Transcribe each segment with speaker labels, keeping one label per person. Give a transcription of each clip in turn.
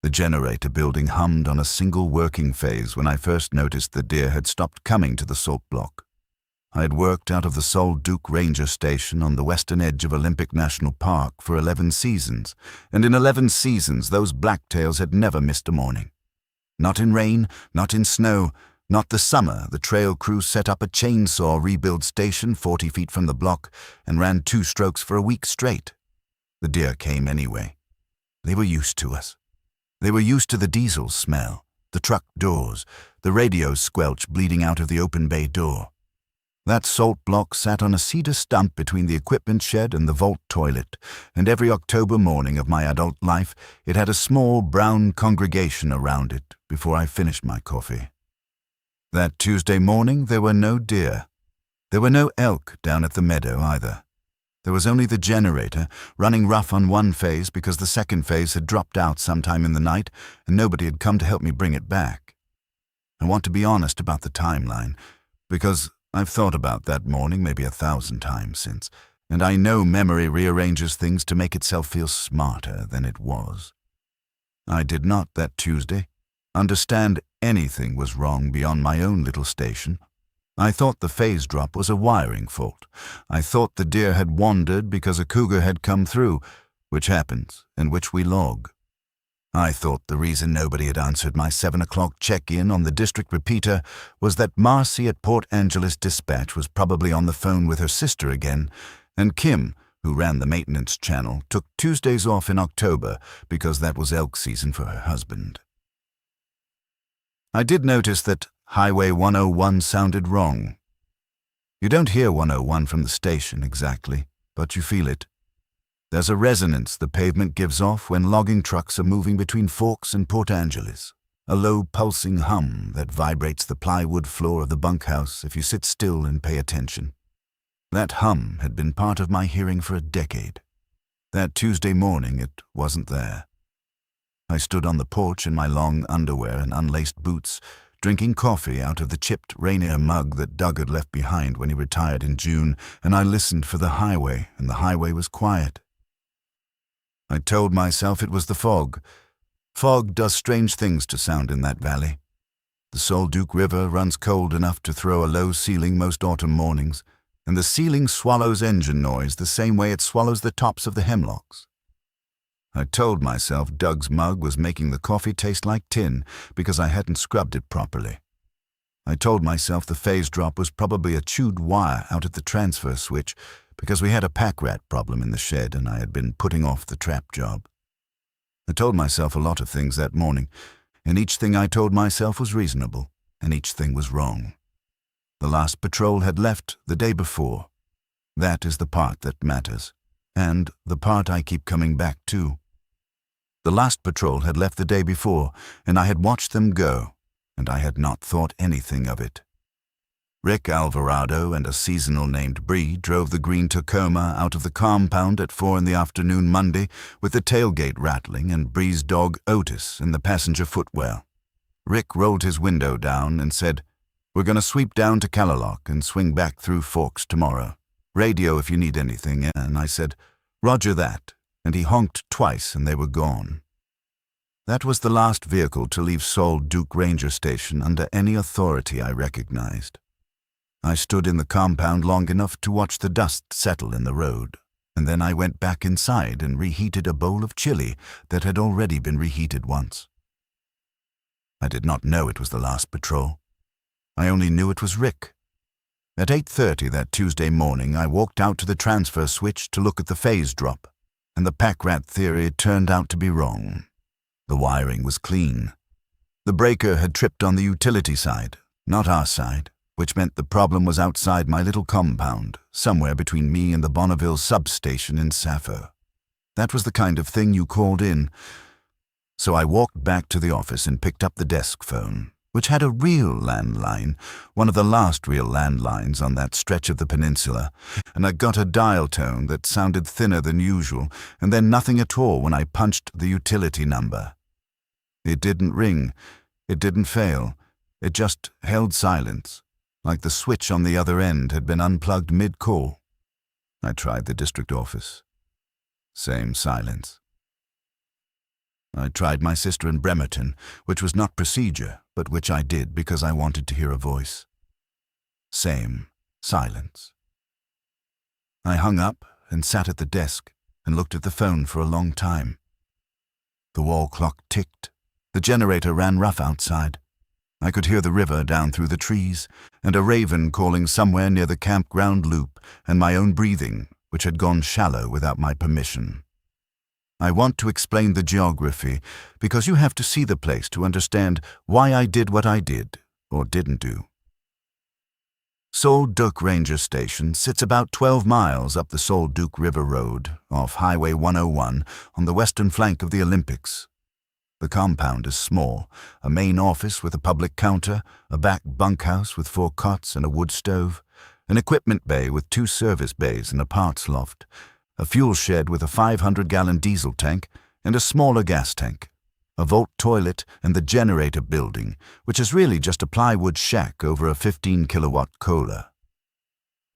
Speaker 1: The generator building hummed on a single working phase when I first noticed the deer had stopped coming to the salt block. I had worked out of the solitude ranger station on the western edge of Olympic National Park for 11 seasons, and in 11 seasons those blacktails had never missed a morning. Not in rain, not in snow, not the summer the trail crew set up a chainsaw rebuild station 40 feet from the block and ran 2 strokes for a week straight. The deer came anyway. They were used to us. They were used to the diesel smell, the truck doors, the radio squelch bleeding out of the open bay door. That salt block sat on a cedar stump between the equipment shed and the vault toilet, and every October morning of my adult life it had a small brown congregation around it before I finished my coffee. That Tuesday morning there were no deer. There were no elk down at the meadow either. There was only the generator, running rough on one phase because the second phase had dropped out sometime in the night and nobody had come to help me bring it back. I want to be honest about the timeline, because I've thought about that morning maybe 1,000 times since, and I know memory rearranges things to make itself feel smarter than it was. I did not, that Tuesday, understand anything was wrong beyond my own little station. I thought the phase drop was a wiring fault. I thought the deer had wandered because a cougar had come through, which happens and which we log. I thought the reason nobody had answered my 7 o'clock check-in on the district repeater was that Marcy at Port Angeles Dispatch was probably on the phone with her sister again, and Kim, who ran the maintenance channel, took Tuesdays off in October because that was elk season for her husband. I did notice that Highway 101 sounded wrong. You don't hear 101 from the station exactly, but you feel it. There's a resonance the pavement gives off when logging trucks are moving between Forks and Port Angeles, a low pulsing hum that vibrates the plywood floor of the bunkhouse if you sit still and pay attention. That hum had been part of my hearing for a decade. That Tuesday morning it wasn't there. I stood on the porch in my long underwear and unlaced boots, drinking coffee out of the chipped Rainier mug that Doug had left behind when he retired in June, and I listened for the highway, and the highway was quiet. I told myself it was the fog. Fog does strange things to sound in that valley. The Solitude River runs cold enough to throw a low ceiling most autumn mornings, and the ceiling swallows engine noise the same way it swallows the tops of the hemlocks. I told myself Doug's mug was making the coffee taste like tin because I hadn't scrubbed it properly. I told myself the phase drop was probably a chewed wire out at the transfer switch because we had a pack rat problem in the shed and I had been putting off the trap job. I told myself a lot of things that morning, and each thing I told myself was reasonable, and each thing was wrong. The last patrol had left the day before. That is the part that matters, and the part I keep coming back to. The last patrol had left the day before, and I had watched them go, and I had not thought anything of it. Rick Alvarado and a seasonal named Bree drove the green Tacoma out of the compound at 4 p.m. Monday with the tailgate rattling and Bree's dog Otis in the passenger footwell. Rick rolled his window down and said, "We're going to sweep down to Calalock and swing back through Forks tomorrow. Radio if you need anything," and I said, "Roger that," and he honked twice and they were gone. That was the last vehicle to leave Solitude Ranger Station under any authority I recognized. I stood in the compound long enough to watch the dust settle in the road, and then I went back inside and reheated a bowl of chili that had already been reheated once. I did not know it was the last patrol. I only knew it was Rick. At 8:30 that Tuesday morning, I walked out to the transfer switch to look at the phase drop, and the pack rat theory turned out to be wrong. The wiring was clean. The breaker had tripped on the utility side, not our side, which meant the problem was outside my little compound, somewhere between me and the Bonneville substation in Sappho. That was the kind of thing you called in. So I walked back to the office and picked up the desk phone, which had a real landline, one of the last real landlines on that stretch of the peninsula, and I got a dial tone that sounded thinner than usual, and then nothing at all when I punched the utility number. It didn't ring, it didn't fail, it just held silence, like the switch on the other end had been unplugged mid-call. I tried the district office. Same silence. I tried my sister in Bremerton, which was not procedure, but which I did because I wanted to hear a voice. Same silence. I hung up and sat at the desk and looked at the phone for a long time. The wall clock ticked. The generator ran rough outside. I could hear the river down through the trees, and a raven calling somewhere near the campground loop, and my own breathing, which had gone shallow without my permission. I want to explain the geography, because you have to see the place to understand why I did what I did, or didn't do. Solitude Ranger Station sits about 12 miles up the Solitude River Road, off Highway 101, on the western flank of the Olympics. The compound is small, a main office with a public counter, a back bunkhouse with 4 cots and a wood stove, an equipment bay with 2 service bays and a parts loft, a fuel shed with a 500-gallon diesel tank and a smaller gas tank, a vault toilet and the generator building, which is really just a plywood shack over a 15-kilowatt Kohler.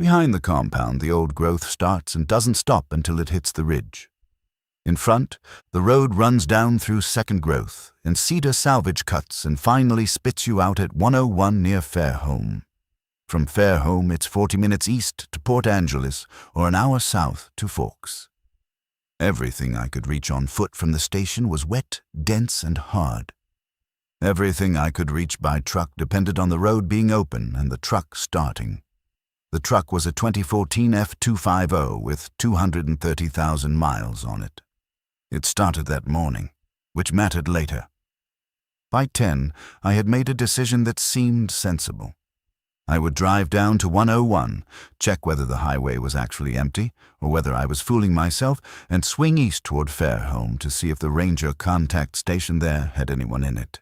Speaker 1: Behind the compound, the old growth starts and doesn't stop until it hits the ridge. In front, the road runs down through second growth and cedar salvage cuts and finally spits you out at 101 near Fairholme. From Fairholme, it's 40 minutes east to Port Angeles or an hour south to Forks. Everything I could reach on foot from the station was wet, dense, and hard. Everything I could reach by truck depended on the road being open and the truck starting. The truck was a 2014 F250 with 230,000 miles on it. It started that morning, which mattered later. By 10, I had made a decision that seemed sensible. I would drive down to 101, check whether the highway was actually empty or whether I was fooling myself, and swing east toward Fairholme to see if the ranger contact station there had anyone in it.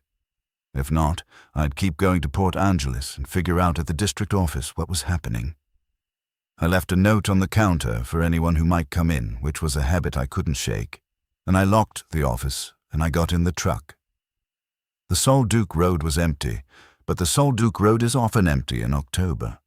Speaker 1: If not, I'd keep going to Port Angeles and figure out at the district office what was happening. I left a note on the counter for anyone who might come in, which was a habit I couldn't shake, and I locked the office and I got in the truck. The Solitude Road was empty, but the Solitude Road is often empty in October.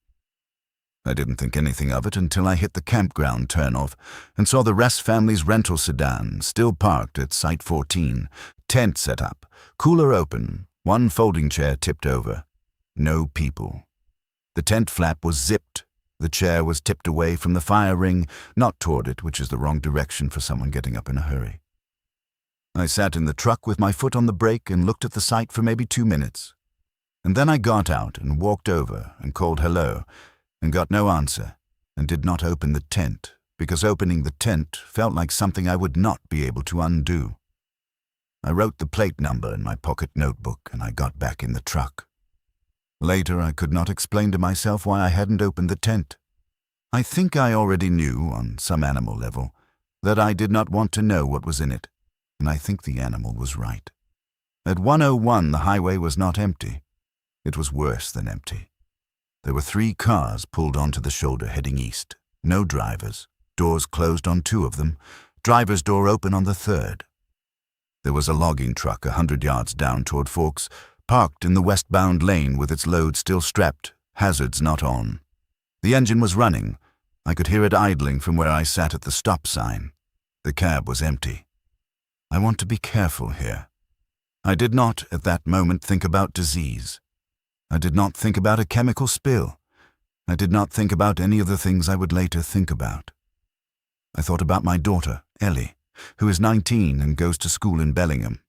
Speaker 1: I didn't think anything of it until I hit the campground turnoff and saw the Rest family's rental sedan still parked at Site 14, tent set up, cooler open, 1 folding chair tipped over. No people. The tent flap was zipped. The chair was tipped away from the fire ring, not toward it, which is the wrong direction for someone getting up in a hurry. I sat in the truck with my foot on the brake and looked at the site for maybe 2 minutes. And then I got out and walked over and called hello and got no answer and did not open the tent because opening the tent felt like something I would not be able to undo. I wrote the plate number in my pocket notebook and I got back in the truck. Later, I could not explain to myself why I hadn't opened the tent. I think I already knew, on some animal level, that I did not want to know what was in it, and I think the animal was right. At 101, the highway was not empty. It was worse than empty. There were 3 cars pulled onto the shoulder heading east. No drivers. Doors closed on 2 of them. Driver's door open on the 3rd. There was a logging truck 100 yards down toward Forks, parked in the westbound lane with its load still strapped, hazards not on. The engine was running. I could hear it idling from where I sat at the stop sign. The cab was empty. I want to be careful here. I did not, at that moment, think about disease. I did not think about a chemical spill. I did not think about any of the things I would later think about. I thought about my daughter, Ellie, who is 19 and goes to school in Bellingham.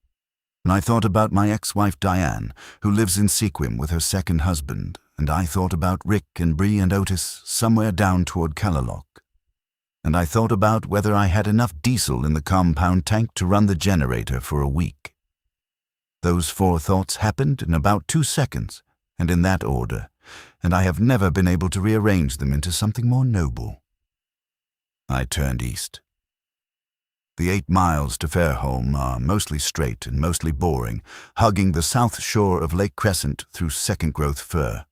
Speaker 1: And I thought about my ex-wife Diane, who lives in Sequim with her second husband, and I thought about Rick and Bree and Otis somewhere down toward Calalock. And I thought about whether I had enough diesel in the compound tank to run the generator for a week. Those 4 thoughts happened in about 2 seconds, and in that order, and I have never been able to rearrange them into something more noble. I turned east. The 8 miles to Fairholme are mostly straight and mostly boring, hugging the south shore of Lake Crescent through second-growth fir.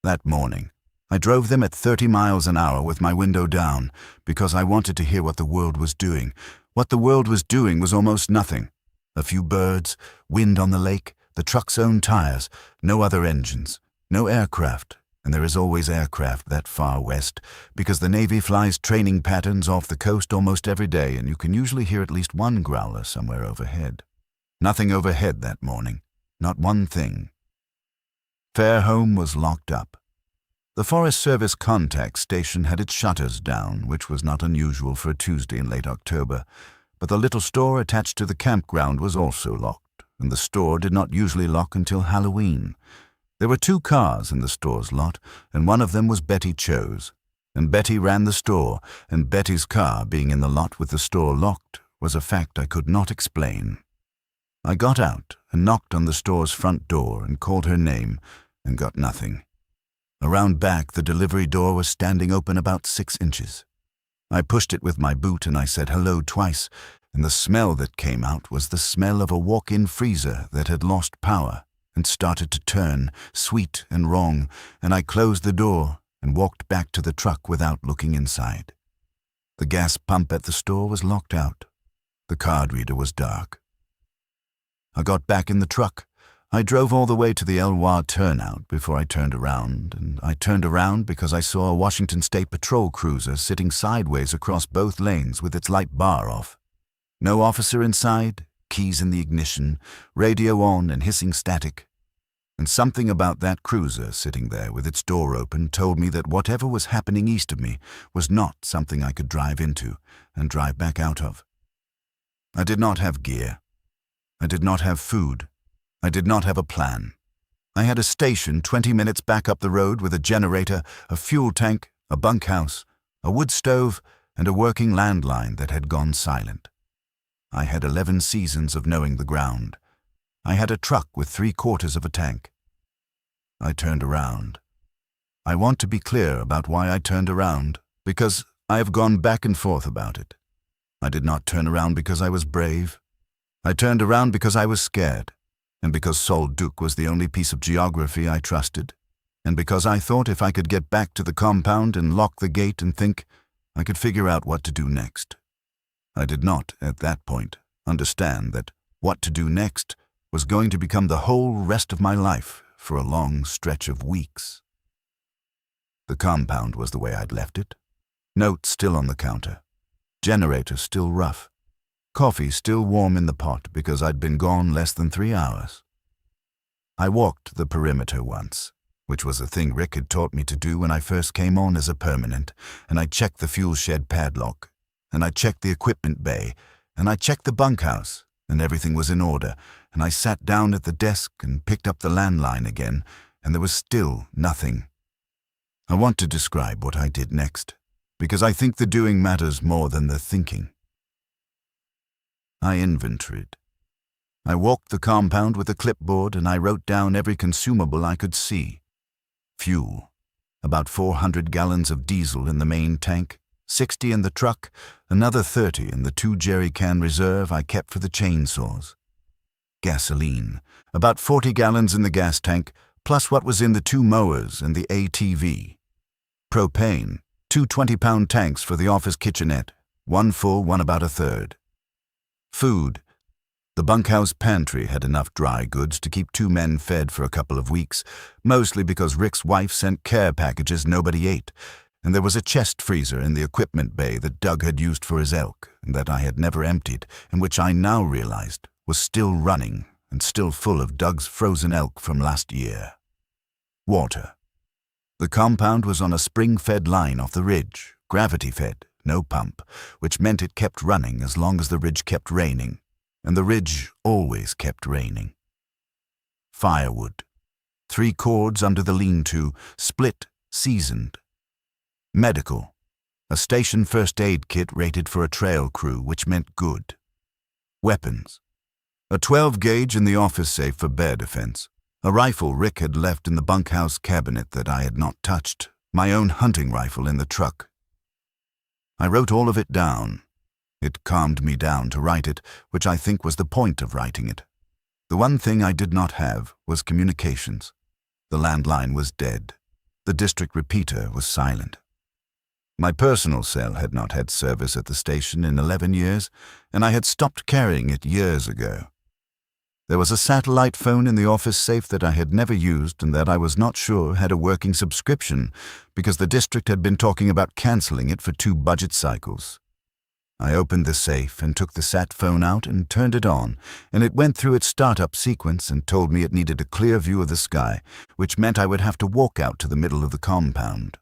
Speaker 1: That morning, I drove them at 30 miles an hour with my window down because I wanted to hear what the world was doing. What the world was doing was almost nothing. A few birds, wind on the lake, the truck's own tires, no other engines, no aircraft, and there is always aircraft that far west, because the Navy flies training patterns off the coast almost every day, and you can usually hear at least one growler somewhere overhead. Nothing overhead that morning, not one thing. Fairholme was locked up. The Forest Service contact station had its shutters down, which was not unusual for a Tuesday in late October, but the little store attached to the campground was also locked, and the store did not usually lock until Halloween. There were 2 cars in the store's lot, and one of them was Betty Cho's. And Betty ran the store, and Betty's car being in the lot with the store locked was a fact I could not explain. I got out and knocked on the store's front door and called her name, and got nothing. Around back, the delivery door was standing open about 6 inches. I pushed it with my boot and I said hello twice, and the smell that came out was the smell of a walk-in freezer that had lost power and started to turn, sweet and wrong, and I closed the door and walked back to the truck without looking inside. The gas pump at the store was locked out. The card reader was dark. I got back in the truck. I drove all the way to the Elwha turnout before I turned around, and I turned around because I saw a Washington State Patrol cruiser sitting sideways across both lanes with its light bar off. No officer inside, keys in the ignition, radio on and hissing static. And something about that cruiser sitting there with its door open told me that whatever was happening east of me was not something I could drive into and drive back out of. I did not have gear. I did not have food. I did not have a plan. I had a station 20 minutes back up the road with a generator, a fuel tank, a bunkhouse, a wood stove, and a working landline that had gone silent. I had 11 seasons of knowing the ground. I had a truck with 3/4 of a tank. I turned around. I want to be clear about why I turned around, because I have gone back and forth about it. I did not turn around because I was brave. I turned around because I was scared, and because Solitude was the only piece of geography I trusted, and because I thought if I could get back to the compound and lock the gate and think, I could figure out what to do next. I did not, at that point, understand that what to do next was going to become the whole rest of my life for a long stretch of weeks. The compound was the way I'd left it. Note still on the counter. Generator still rough. Coffee still warm in the pot because I'd been gone less than 3 hours. I walked the perimeter once, which was a thing Rick had taught me to do when I first came on as a permanent, and I checked the fuel shed padlock, and I checked the equipment bay, and I checked the bunkhouse, and everything was in order, and I sat down at the desk and picked up the landline again, and there was still nothing. I want to describe what I did next, because I think the doing matters more than the thinking. I inventoried. I walked the compound with a clipboard and I wrote down every consumable I could see. Fuel, about 400 gallons of diesel in the main tank, 60 in the truck, another 30 in the 2 jerry can reserve I kept for the chainsaws. Gasoline, about 40 gallons in the gas tank, plus what was in the 2 mowers and the ATV. Propane, 2 20-pound tanks for the office kitchenette, 1 full, 1 about a third. Food. The bunkhouse pantry had enough dry goods to keep 2 men fed for a couple of weeks, mostly because Rick's wife sent care packages nobody ate, and there was a chest freezer in the equipment bay that Doug had used for his elk and that I had never emptied, and which I now realized was still running and still full of Doug's frozen elk from last year. Water. The compound was on a spring-fed line off the ridge, gravity-fed, no pump, which meant it kept running as long as the ridge kept raining, and the ridge always kept raining. Firewood. 3 cords under the lean-to, split, seasoned. Medical. A station first aid kit rated for a trail crew, which meant good. Weapons. A 12-gauge in the office safe for bear defense. A rifle Rick had left in the bunkhouse cabinet that I had not touched. My own hunting rifle in the truck. I wrote all of it down. It calmed me down to write it, which I think was the point of writing it. The one thing I did not have was communications. The landline was dead. The district repeater was silent. My personal cell had not had service at the station in 11 years, and I had stopped carrying it years ago. There was a satellite phone in the office safe that I had never used and that I was not sure had a working subscription because the district had been talking about cancelling it for 2 budget cycles. I opened the safe and took the sat phone out and turned it on, and it went through its startup sequence and told me it needed a clear view of the sky, which meant I would have to walk out to the middle of the compound.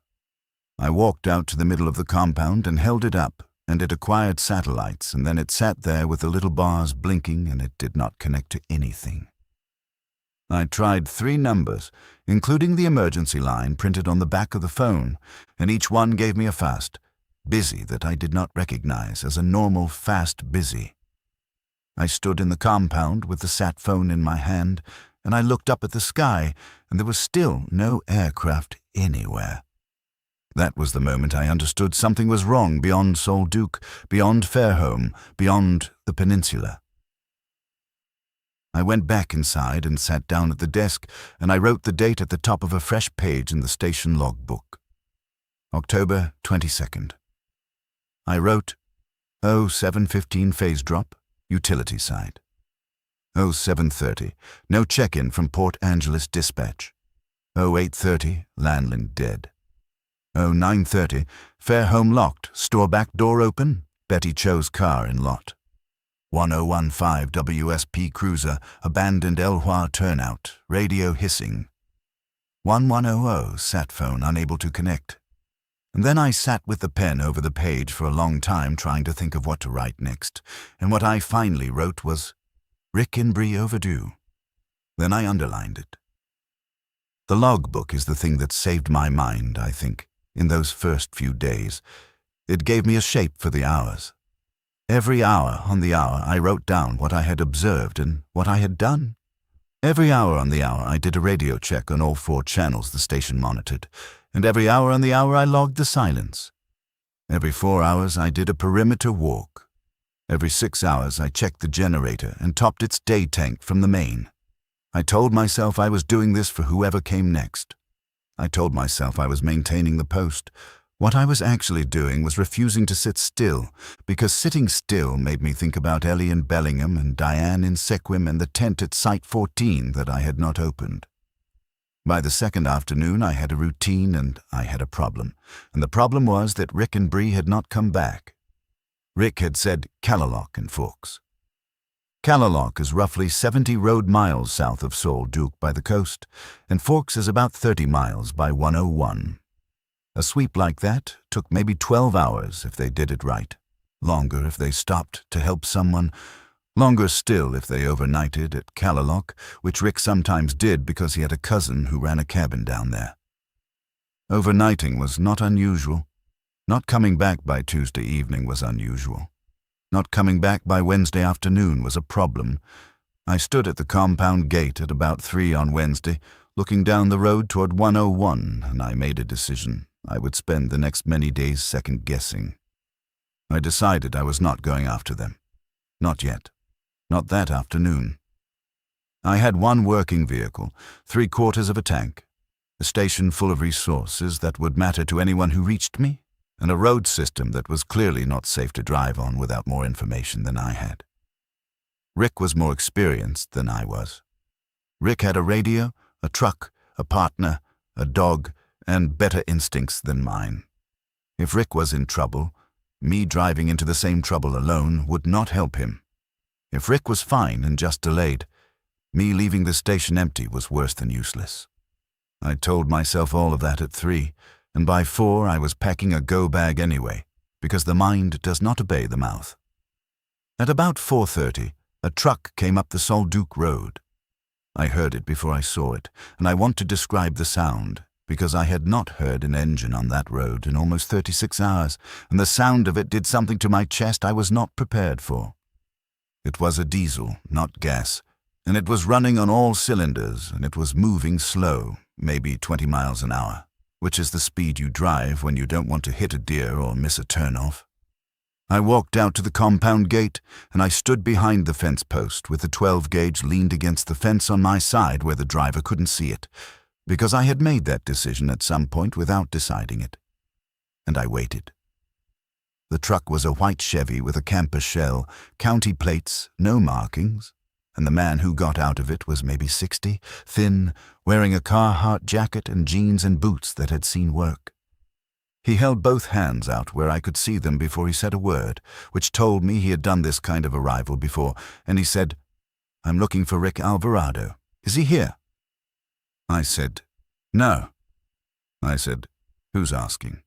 Speaker 1: I walked out to the middle of the compound and held it up, and it acquired satellites, and then it sat there with the little bars blinking, and it did not connect to anything. I tried 3 numbers, including the emergency line printed on the back of the phone, and each one gave me a fast busy that I did not recognize as a normal fast busy. I stood in the compound with the sat phone in my hand, and I looked up at the sky, and there was still no aircraft anywhere. That was the moment I understood something was wrong beyond Solduke, beyond Fairholme, beyond the peninsula. I went back inside and sat down at the desk, and I wrote the date at the top of a fresh page in the station logbook. October 22nd. I wrote 07:15 phase drop, utility side. 07:30, no check-in from Port Angeles dispatch. 08:30, landling dead. 09:30, Fairholme locked, store back door open, Betty Cho's car in lot. 1015 WSP cruiser, abandoned Elwha turnout, radio hissing. 1100, sat phone unable to connect. And then I sat with the pen over the page for a long time trying to think of what to write next, and what I finally wrote was, Rick and Bree overdue. Then I underlined it. The logbook is the thing that saved my mind, I think, in those first few days. It gave me a shape for the hours. Every hour on the hour I wrote down what I had observed and what I had done. Every hour on the hour I did a radio check on all 4 channels the station monitored, and every hour on the hour I logged the silence. Every 4 hours I did a perimeter walk. Every 6 hours I checked the generator and topped its day tank from the main. I told myself I was doing this for whoever came next. I told myself I was maintaining the post. What I was actually doing was refusing to sit still, because sitting still made me think about Ellie in Bellingham and Diane in Sequim and the tent at Site 14 that I had not opened. By the second afternoon I had a routine and I had a problem, and the problem was that Rick and Bree had not come back. Rick had said Calalock and Forks. Calalock is roughly 70 road miles south of Solduke by the coast, and Forks is about 30 miles by 101. A sweep like that took maybe 12 hours if they did it right, longer if they stopped to help someone, longer still if they overnighted at Calalock, which Rick sometimes did because he had a cousin who ran a cabin down there. Overnighting was not unusual. Not coming back by Tuesday evening was unusual. Not coming back by Wednesday afternoon was a problem. I stood at the compound gate at about 3 on Wednesday, looking down the road toward 101, and I made a decision. I would spend the next many days second-guessing. I decided I was not going after them. Not yet. Not that afternoon. I had 1 working vehicle, 3/4 of a tank, a station full of resources that would matter to anyone who reached me, and a road system that was clearly not safe to drive on without more information than I had. Rick was more experienced than I was. Rick had a radio, a truck, a partner, a dog, and better instincts than mine. If Rick was in trouble, me driving into the same trouble alone would not help him. If Rick was fine and just delayed, me leaving the station empty was worse than useless. I told myself all of that at 3, and by 4 I was packing a go bag anyway, because the mind does not obey the mouth. At about 4:30, a truck came up the Solduke Road. I heard it before I saw it, and I want to describe the sound, because I had not heard an engine on that road in almost 36 hours, and the sound of it did something to my chest I was not prepared for. It was a diesel, not gas, and it was running on all cylinders, and it was moving slow, maybe 20 miles an hour, which is the speed you drive when you don't want to hit a deer or miss a turnoff. I walked out to the compound gate, and I stood behind the fence post with the 12-gauge leaned against the fence on my side where the driver couldn't see it, because I had made that decision at some point without deciding it. And I waited. The truck was a white Chevy with a camper shell, county plates, no markings. and the man who got out of it was maybe 60, thin, wearing a Carhartt jacket and jeans and boots that had seen work. He held both hands out where I could see them before he said a word, which told me he had done this kind of arrival before, and he said, "I'm looking for Rick Alvarado. Is he here?" I said, "No." I said, "Who's asking?"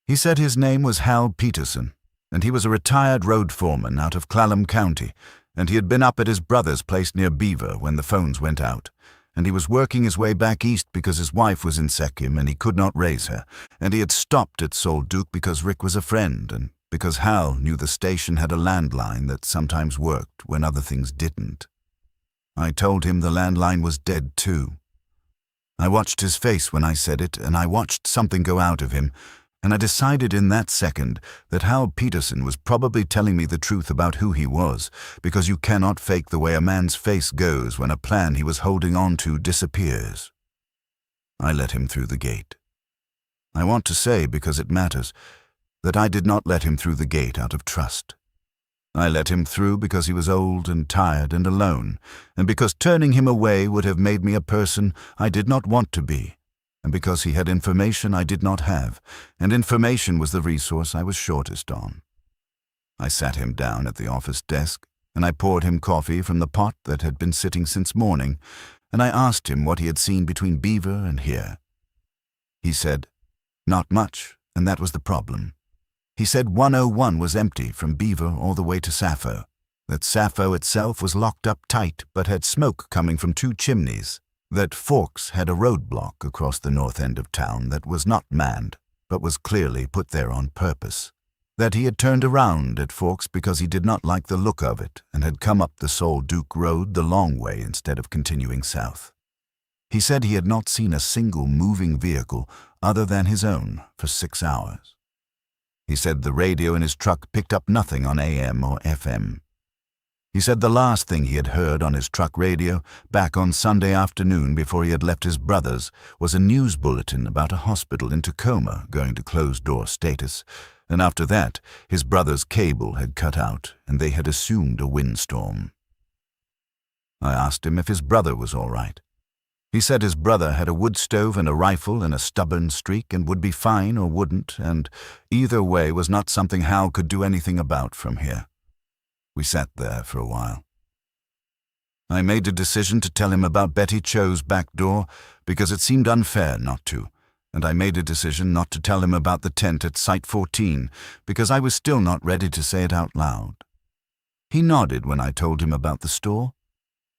Speaker 1: He said his name was Hal Peterson, and he was a retired road foreman out of Clallam County, and he had been up at his brother's place near Beaver when the phones went out, and he was working his way back east because his wife was in Seckham and he could not raise her, and he had stopped at Solduke because Rick was a friend, and because Hal knew the station had a landline that sometimes worked when other things didn't. I told him the landline was dead too. I watched his face when I said it, and I watched something go out of him, and I decided in that second that Hal Peterson was probably telling me the truth about who he was, because you cannot fake the way a man's face goes when a plan he was holding on to disappears. I let him through the gate. I want to say, because it matters, that I did not let him through the gate out of trust. I let him through because he was old and tired and alone, and because turning him away would have made me a person I did not want to be, and because he had information I did not have, and information was the resource I was shortest on. I sat him down at the office desk, and I poured him coffee from the pot that had been sitting since morning, and I asked him what he had seen between Beaver and here. He said, "Not much, and that was the problem." He said 101 was empty from Beaver all the way to Sappho, that Sappho itself was locked up tight but had smoke coming from 2 chimneys, that Forks had a roadblock across the north end of town that was not manned, but was clearly put there on purpose, that he had turned around at Forks because he did not like the look of it and had come up the Solduke Road the long way instead of continuing south. He said he had not seen a single moving vehicle other than his own for 6 hours. He said the radio in his truck picked up nothing on AM or FM. He said the last thing he had heard on his truck radio back on Sunday afternoon before he had left his brother's was a news bulletin about a hospital in Tacoma going to closed-door status, and after that his brother's cable had cut out and they had assumed a windstorm. I asked him if his brother was all right. He said his brother had a wood stove and a rifle and a stubborn streak and would be fine or wouldn't, and either way was not something Hal could do anything about from here. We sat there for a while. I made a decision to tell him about Betty Cho's back door because it seemed unfair not to, and I made a decision not to tell him about the tent at Site 14 because I was still not ready to say it out loud. He nodded when I told him about the store.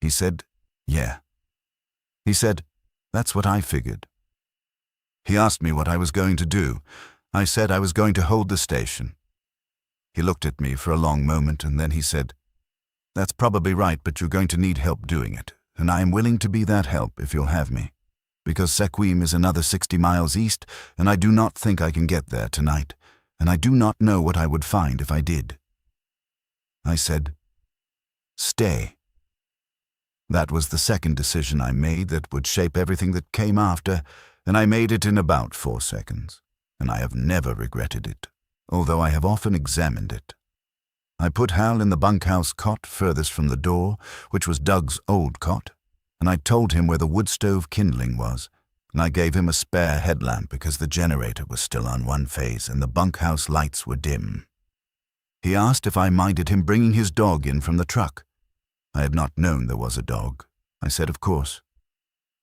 Speaker 1: He said, "Yeah." He said, "That's what I figured." He asked me what I was going to do. I said I was going to hold the station. He looked at me for a long moment and then he said, "That's probably right, but you're going to need help doing it, and I am willing to be that help if you'll have me, because Sequim is another 60 miles east, and I do not think I can get there tonight, and I do not know what I would find if I did." I said, "Stay." That was the second decision I made that would shape everything that came after, and I made it in about 4 seconds, and I have never regretted it, although I have often examined it. I put Hal in the bunkhouse cot furthest from the door, which was Doug's old cot, and I told him where the wood stove kindling was, and I gave him a spare headlamp because the generator was still on one phase and the bunkhouse lights were dim. He asked if I minded him bringing his dog in from the truck. I had not known there was a dog. I said of course.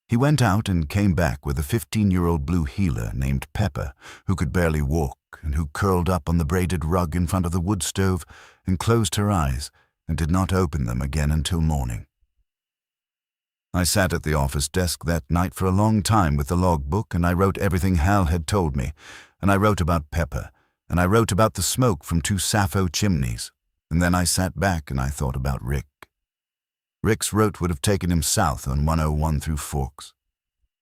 Speaker 1: He went out and came back with a 15-year-old blue heeler named Pepper, who could barely walk and who curled up on the braided rug in front of the wood stove and closed her eyes and did not open them again until morning. I sat at the office desk that night for a long time with the logbook, and I wrote everything Hal had told me, and I wrote about Pepper, and I wrote about the smoke from 2 Sappho chimneys, and then I sat back and I thought about Rick. Rick's route would have taken him south on 101 through Forks.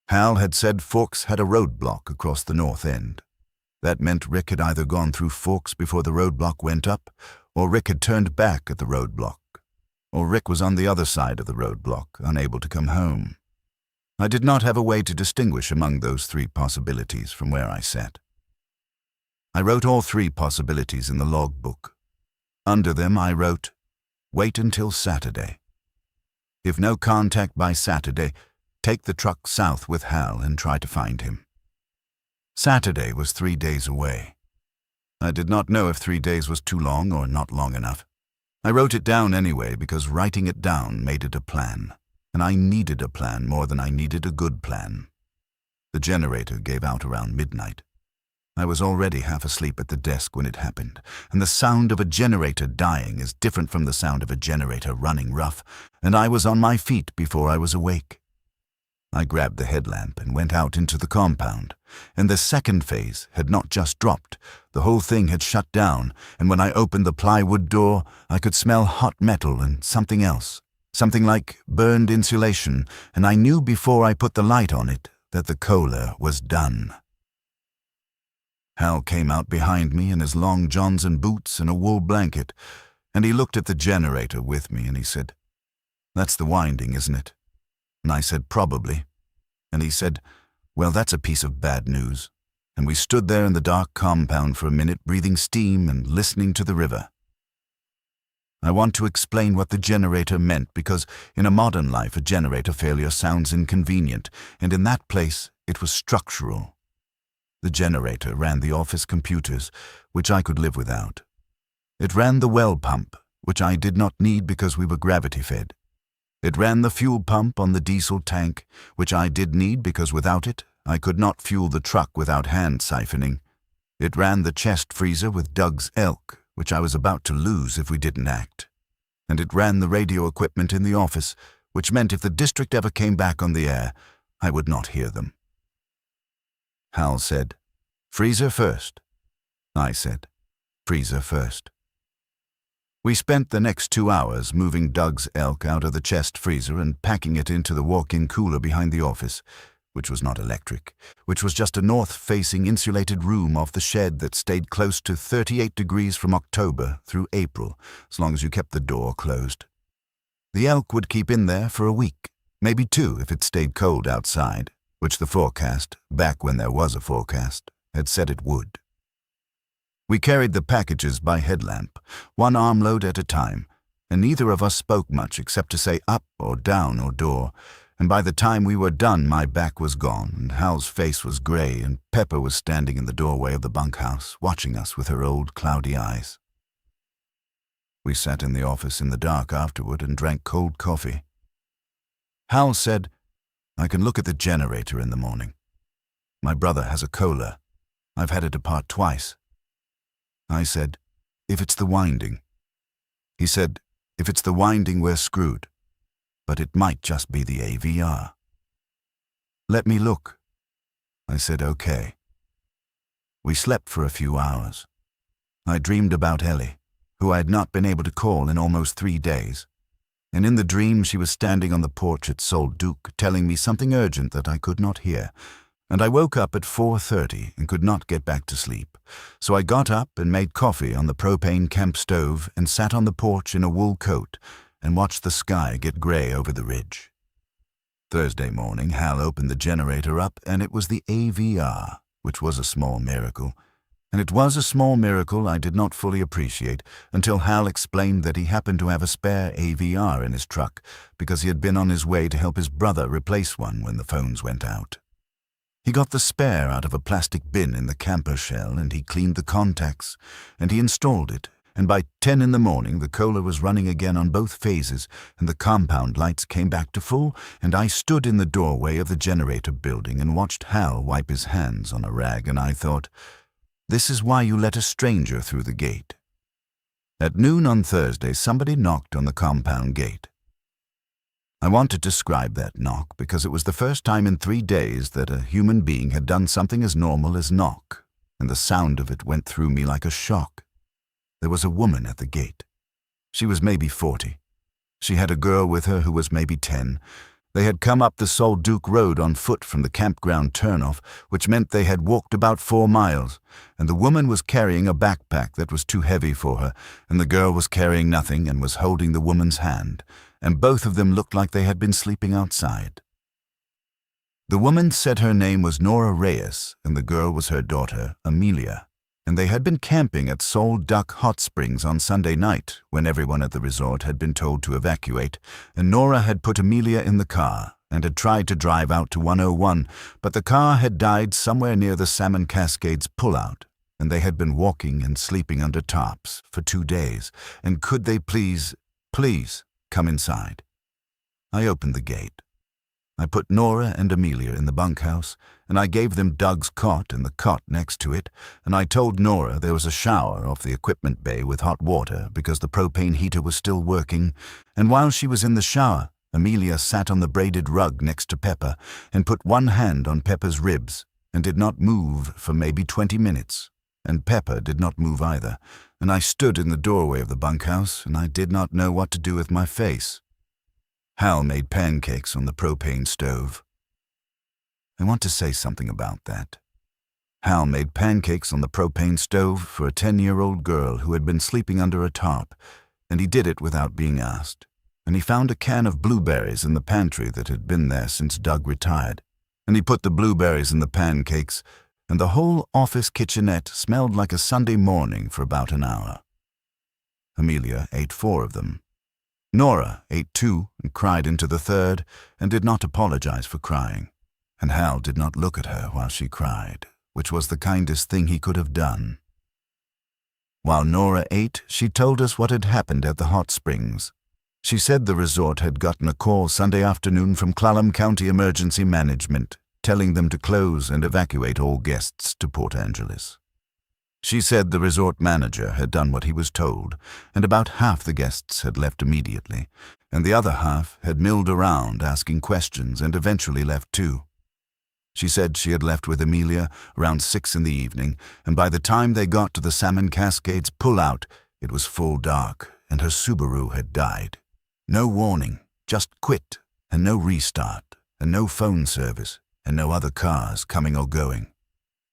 Speaker 1: Hal had said Forks had a roadblock across the north end. That meant Rick had either gone through Forks before the roadblock went up, or Rick had turned back at the roadblock, or Rick was on the other side of the roadblock, unable to come home. I did not have a way to distinguish among those 3 possibilities from where I sat. I wrote all 3 possibilities in the logbook. Under them I wrote, Wait until Saturday. If no contact by Saturday, take the truck south with Hal and try to find him. Saturday was 3 days away. I did not know if 3 days was too long or not long enough. I wrote it down anyway because writing it down made it a plan, and I needed a plan more than I needed a good plan. The generator gave out around midnight. I was already half asleep at the desk when it happened, and the sound of a generator dying is different from the sound of a generator running rough, and I was on my feet before I was awake. I grabbed the headlamp and went out into the compound, and the second phase had not just dropped. The whole thing had shut down, and when I opened the plywood door, I could smell hot metal and something else, something like burned insulation, and I knew before I put the light on it that the cola was done. Hal came out behind me in his long johns and boots and a wool blanket, and he looked at the generator with me and he said, "That's the winding, isn't it?" And I said, "Probably." And he said, "Well, that's a piece of bad news." And we stood there in the dark compound for a minute, breathing steam and listening to the river. I want to explain what the generator meant because in a modern life a generator failure sounds inconvenient, and in that place it was structural. The generator ran the office computers, which I could live without. It ran the well pump, which I did not need because we were gravity-fed. It ran the fuel pump on the diesel tank, which I did need because without it, I could not fuel the truck without hand siphoning. It ran the chest freezer with Doug's elk, which I was about to lose if we didn't act. And it ran the radio equipment in the office, which meant if the district ever came back on the air, I would not hear them. Hal said, "Freezer first." I said, "Freezer first." We spent the next 2 hours moving Doug's elk out of the chest freezer and packing it into the walk-in cooler behind the office, which was not electric, which was just a north-facing insulated room off the shed that stayed close to 38 degrees from October through April, as long as you kept the door closed. The elk would keep in there for a week, maybe 2 if it stayed cold outside, which the forecast, back when there was a forecast, had said it would. We carried the packages by headlamp, 1 armload at a time, and neither of us spoke much except to say up or down or door, and by the time we were done my back was gone and Hal's face was gray and Pepper was standing in the doorway of the bunkhouse watching us with her old cloudy eyes. We sat in the office in the dark afterward and drank cold coffee. Hal said, "I can look at the generator in the morning. My brother has a Kohler. I've had it apart twice." I said, "If it's the winding." He said, "If it's the winding, we're screwed. But it might just be the AVR." "Let me look." I said, "Okay." We slept for a few hours. I dreamed about Ellie, who I had not been able to call in almost 3 days. And in the dream she was standing on the porch at Solitude telling me something urgent that I could not hear. And I woke up at 4:30 and could not get back to sleep. So I got up and made coffee on the propane camp stove and sat on the porch in a wool coat and watched the sky get gray over the ridge. Thursday morning, Hal opened the generator up and it was the AVR, which was a small miracle. And it was a small miracle I did not fully appreciate until Hal explained that he happened to have a spare AVR in his truck because he had been on his way to help his brother replace one when the phones went out. He got the spare out of a plastic bin in the camper shell and he cleaned the contacts and he installed it, and by 10 in the morning the Kohler was running again on both phases and the compound lights came back to full, and I stood in the doorway of the generator building and watched Hal wipe his hands on a rag, and I thought, this is why you let a stranger through the gate. At noon on Thursday somebody knocked on the compound gate. I want to describe that knock because it was the first time in 3 days that a human being had done something as normal as knock, and the sound of it went through me like a shock. There was a woman at the gate. She was maybe 40. She had a girl with her who was maybe 10. They had come up the Solduke Road on foot from the campground turnoff, which meant they had walked about 4 miles, and the woman was carrying a backpack that was too heavy for her, and the girl was carrying nothing and was holding the woman's hand, and both of them looked like they had been sleeping outside. The woman said her name was Nora Reyes, and the girl was her daughter, Amelia, and they had been camping at Sol Duck Hot Springs on Sunday night when everyone at the resort had been told to evacuate, and Nora had put Amelia in the car and had tried to drive out to 101, but the car had died somewhere near the Salmon Cascades pullout, and they had been walking and sleeping under tarps for 2 days, and could they please come inside? I opened the gate. I put Nora and Amelia in the bunkhouse, and I gave them Doug's cot and the cot next to it, and I told Nora there was a shower off the equipment bay with hot water because the propane heater was still working, and while she was in the shower, Amelia sat on the braided rug next to Pepper and put one hand on Pepper's ribs and did not move for maybe 20 minutes, and Pepper did not move either, and I stood in the doorway of the bunkhouse, and I did not know what to do with my face. Hal made pancakes on the propane stove. I want to say something about that. Hal made pancakes on the propane stove for a 10-year-old girl who had been sleeping under a tarp, and he did it without being asked. And he found a can of blueberries in the pantry that had been there since Doug retired, and he put the blueberries in the pancakes, and the whole office kitchenette smelled like a Sunday morning for about an hour. Amelia ate 4 of them. Nora ate 2 and cried into the 3rd and did not apologize for crying, and Hal did not look at her while she cried, which was the kindest thing he could have done. While Nora ate, she told us what had happened at the hot springs. She said the resort had gotten a call Sunday afternoon from Clallam County Emergency Management, telling them to close and evacuate all guests to Port Angeles. She said the resort manager had done what he was told, and about half the guests had left immediately, and the other half had milled around asking questions and eventually left too. She said she had left with Amelia around 6 in the evening, and by the time they got to the Salmon Cascades pullout, it was full dark, and her Subaru had died. No warning, just quit, and no restart, and no phone service, and no other cars coming or going.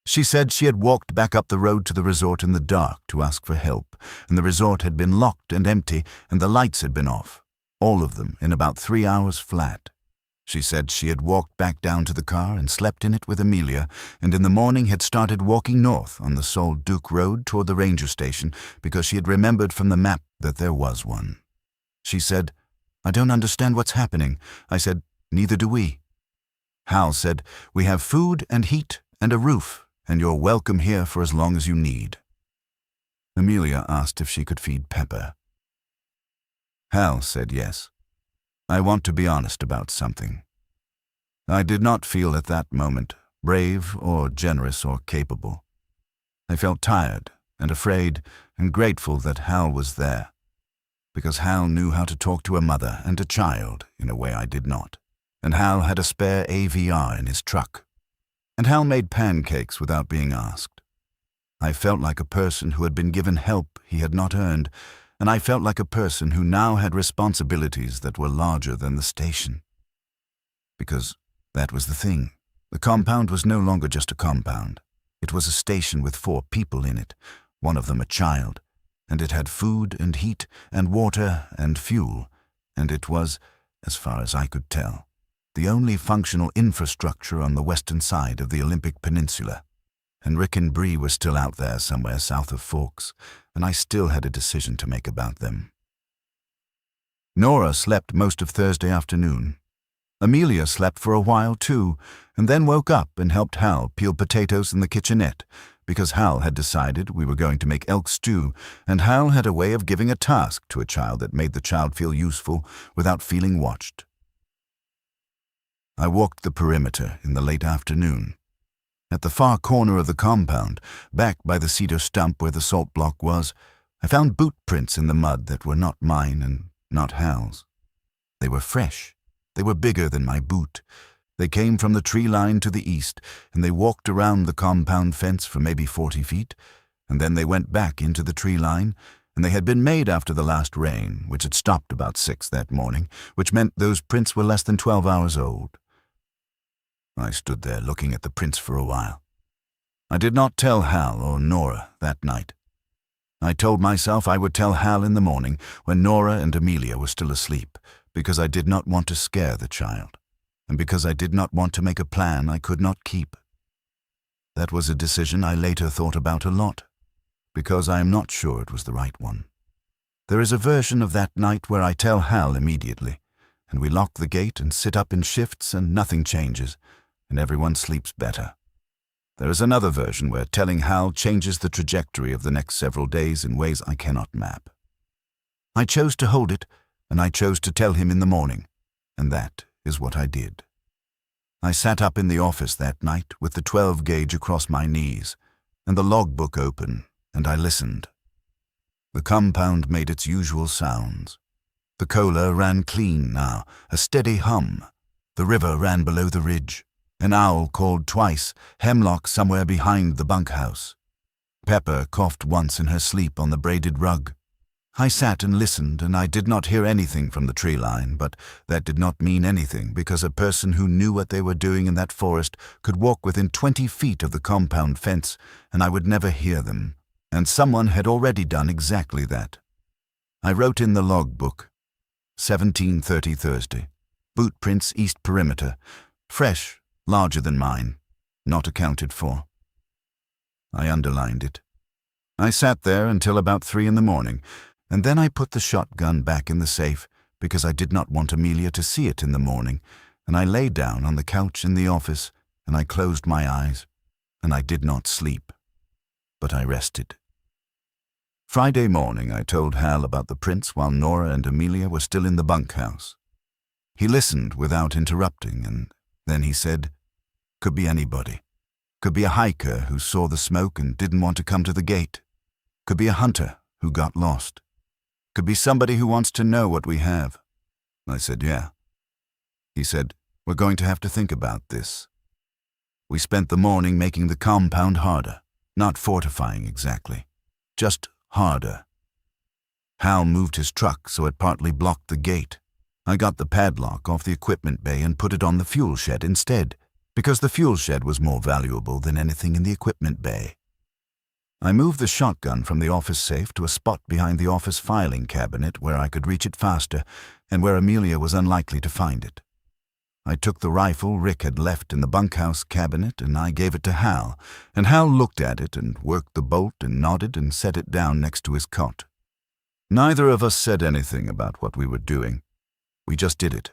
Speaker 1: She said she had walked back up the road to the resort in the dark to ask for help, and the resort had been locked and empty, and the lights had been off, all of them in about 3 hours flat. She said she had walked back down to the car and slept in it with Amelia, and in the morning had started walking north on the Sol Duke Road toward the ranger station because she had remembered from the map that there was one. She said, "I don't understand what's happening." I said, "Neither do we." Hal said, "We have food and heat and a roof, and you're welcome here for as long as you need." Amelia asked if she could feed Pepper. Hal said yes. I want to be honest about something. I did not feel at that moment brave or generous or capable. I felt tired and afraid and grateful that Hal was there, because Hal knew how to talk to a mother and a child in a way I did not, and Hal had a spare AVR in his truck, and Hal made pancakes without being asked. I felt like a person who had been given help he had not earned, and I felt like a person who now had responsibilities that were larger than the station. Because that was the thing. The compound was no longer just a compound. It was a station with 4 people in it, one of them a child, and it had food and heat and water and fuel, and it was, as far as I could tell, the only functional infrastructure on the western side of the Olympic Peninsula. And Rick and Bree were still out there somewhere south of Forks, and I still had a decision to make about them. Nora slept most of Thursday afternoon. Amelia slept for a while too, and then woke up and helped Hal peel potatoes in the kitchenette, because Hal had decided we were going to make elk stew, and Hal had a way of giving a task to a child that made the child feel useful without feeling watched. I walked the perimeter in the late afternoon. At the far corner of the compound, back by the cedar stump where the salt block was, I found boot prints in the mud that were not mine and not Hal's. They were fresh. They were bigger than my boot. They came from the tree line to the east, and they walked around the compound fence for maybe 40 feet, and then they went back into the tree line, and they had been made after the last rain, which had stopped about 6 that morning, which meant those prints were less than 12 hours old. I stood there looking at the prints for a while. I did not tell Hal or Nora that night. I told myself I would tell Hal in the morning when Nora and Amelia were still asleep, because I did not want to scare the child, and because I did not want to make a plan I could not keep. That was a decision I later thought about a lot, because I am not sure it was the right one. There is a version of that night where I tell Hal immediately, and we lock the gate and sit up in shifts and nothing changes, and everyone sleeps better. There is another version where telling Hal changes the trajectory of the next several days in ways I cannot map. I chose to hold it, and I chose to tell him in the morning, and that is what I did. I sat up in the office that night with the 12 gauge across my knees, and the logbook open, and I listened. The compound made its usual sounds. The cola ran clean now, a steady hum. The river ran below the ridge. An owl called twice, Hemlock somewhere behind the bunkhouse. Pepper coughed once in her sleep on the braided rug. I sat and listened, and I did not hear anything from the tree line, but that did not mean anything, because a person who knew what they were doing in that forest could walk within 20 feet of the compound fence, and I would never hear them, and someone had already done exactly that. I wrote in the logbook, 17:30 Thursday, boot prints east perimeter, fresh, larger than mine, not accounted for. I underlined it. I sat there until about 3 in the morning, and then I put the shotgun back in the safe because I did not want Amelia to see it in the morning, and I lay down on the couch in the office, and I closed my eyes, and I did not sleep, but I rested. Friday morning I told Hal about the prints while Nora and Amelia were still in the bunkhouse. He listened without interrupting, and then he said, "Could be anybody. Could be a hiker who saw the smoke and didn't want to come to the gate. Could be a hunter who got lost. Could be somebody who wants to know what we have." I said, "Yeah." He said, "We're going to have to think about this." We spent the morning making the compound harder, not fortifying exactly, just harder. Hal moved his truck so it partly blocked the gate. I got the padlock off the equipment bay and put it on the fuel shed instead, because the fuel shed was more valuable than anything in the equipment bay. I moved the shotgun from the office safe to a spot behind the office filing cabinet where I could reach it faster and where Amelia was unlikely to find it. I took the rifle Rick had left in the bunkhouse cabinet and I gave it to Hal, and Hal looked at it and worked the bolt and nodded and set it down next to his cot. Neither of us said anything about what we were doing. We just did it.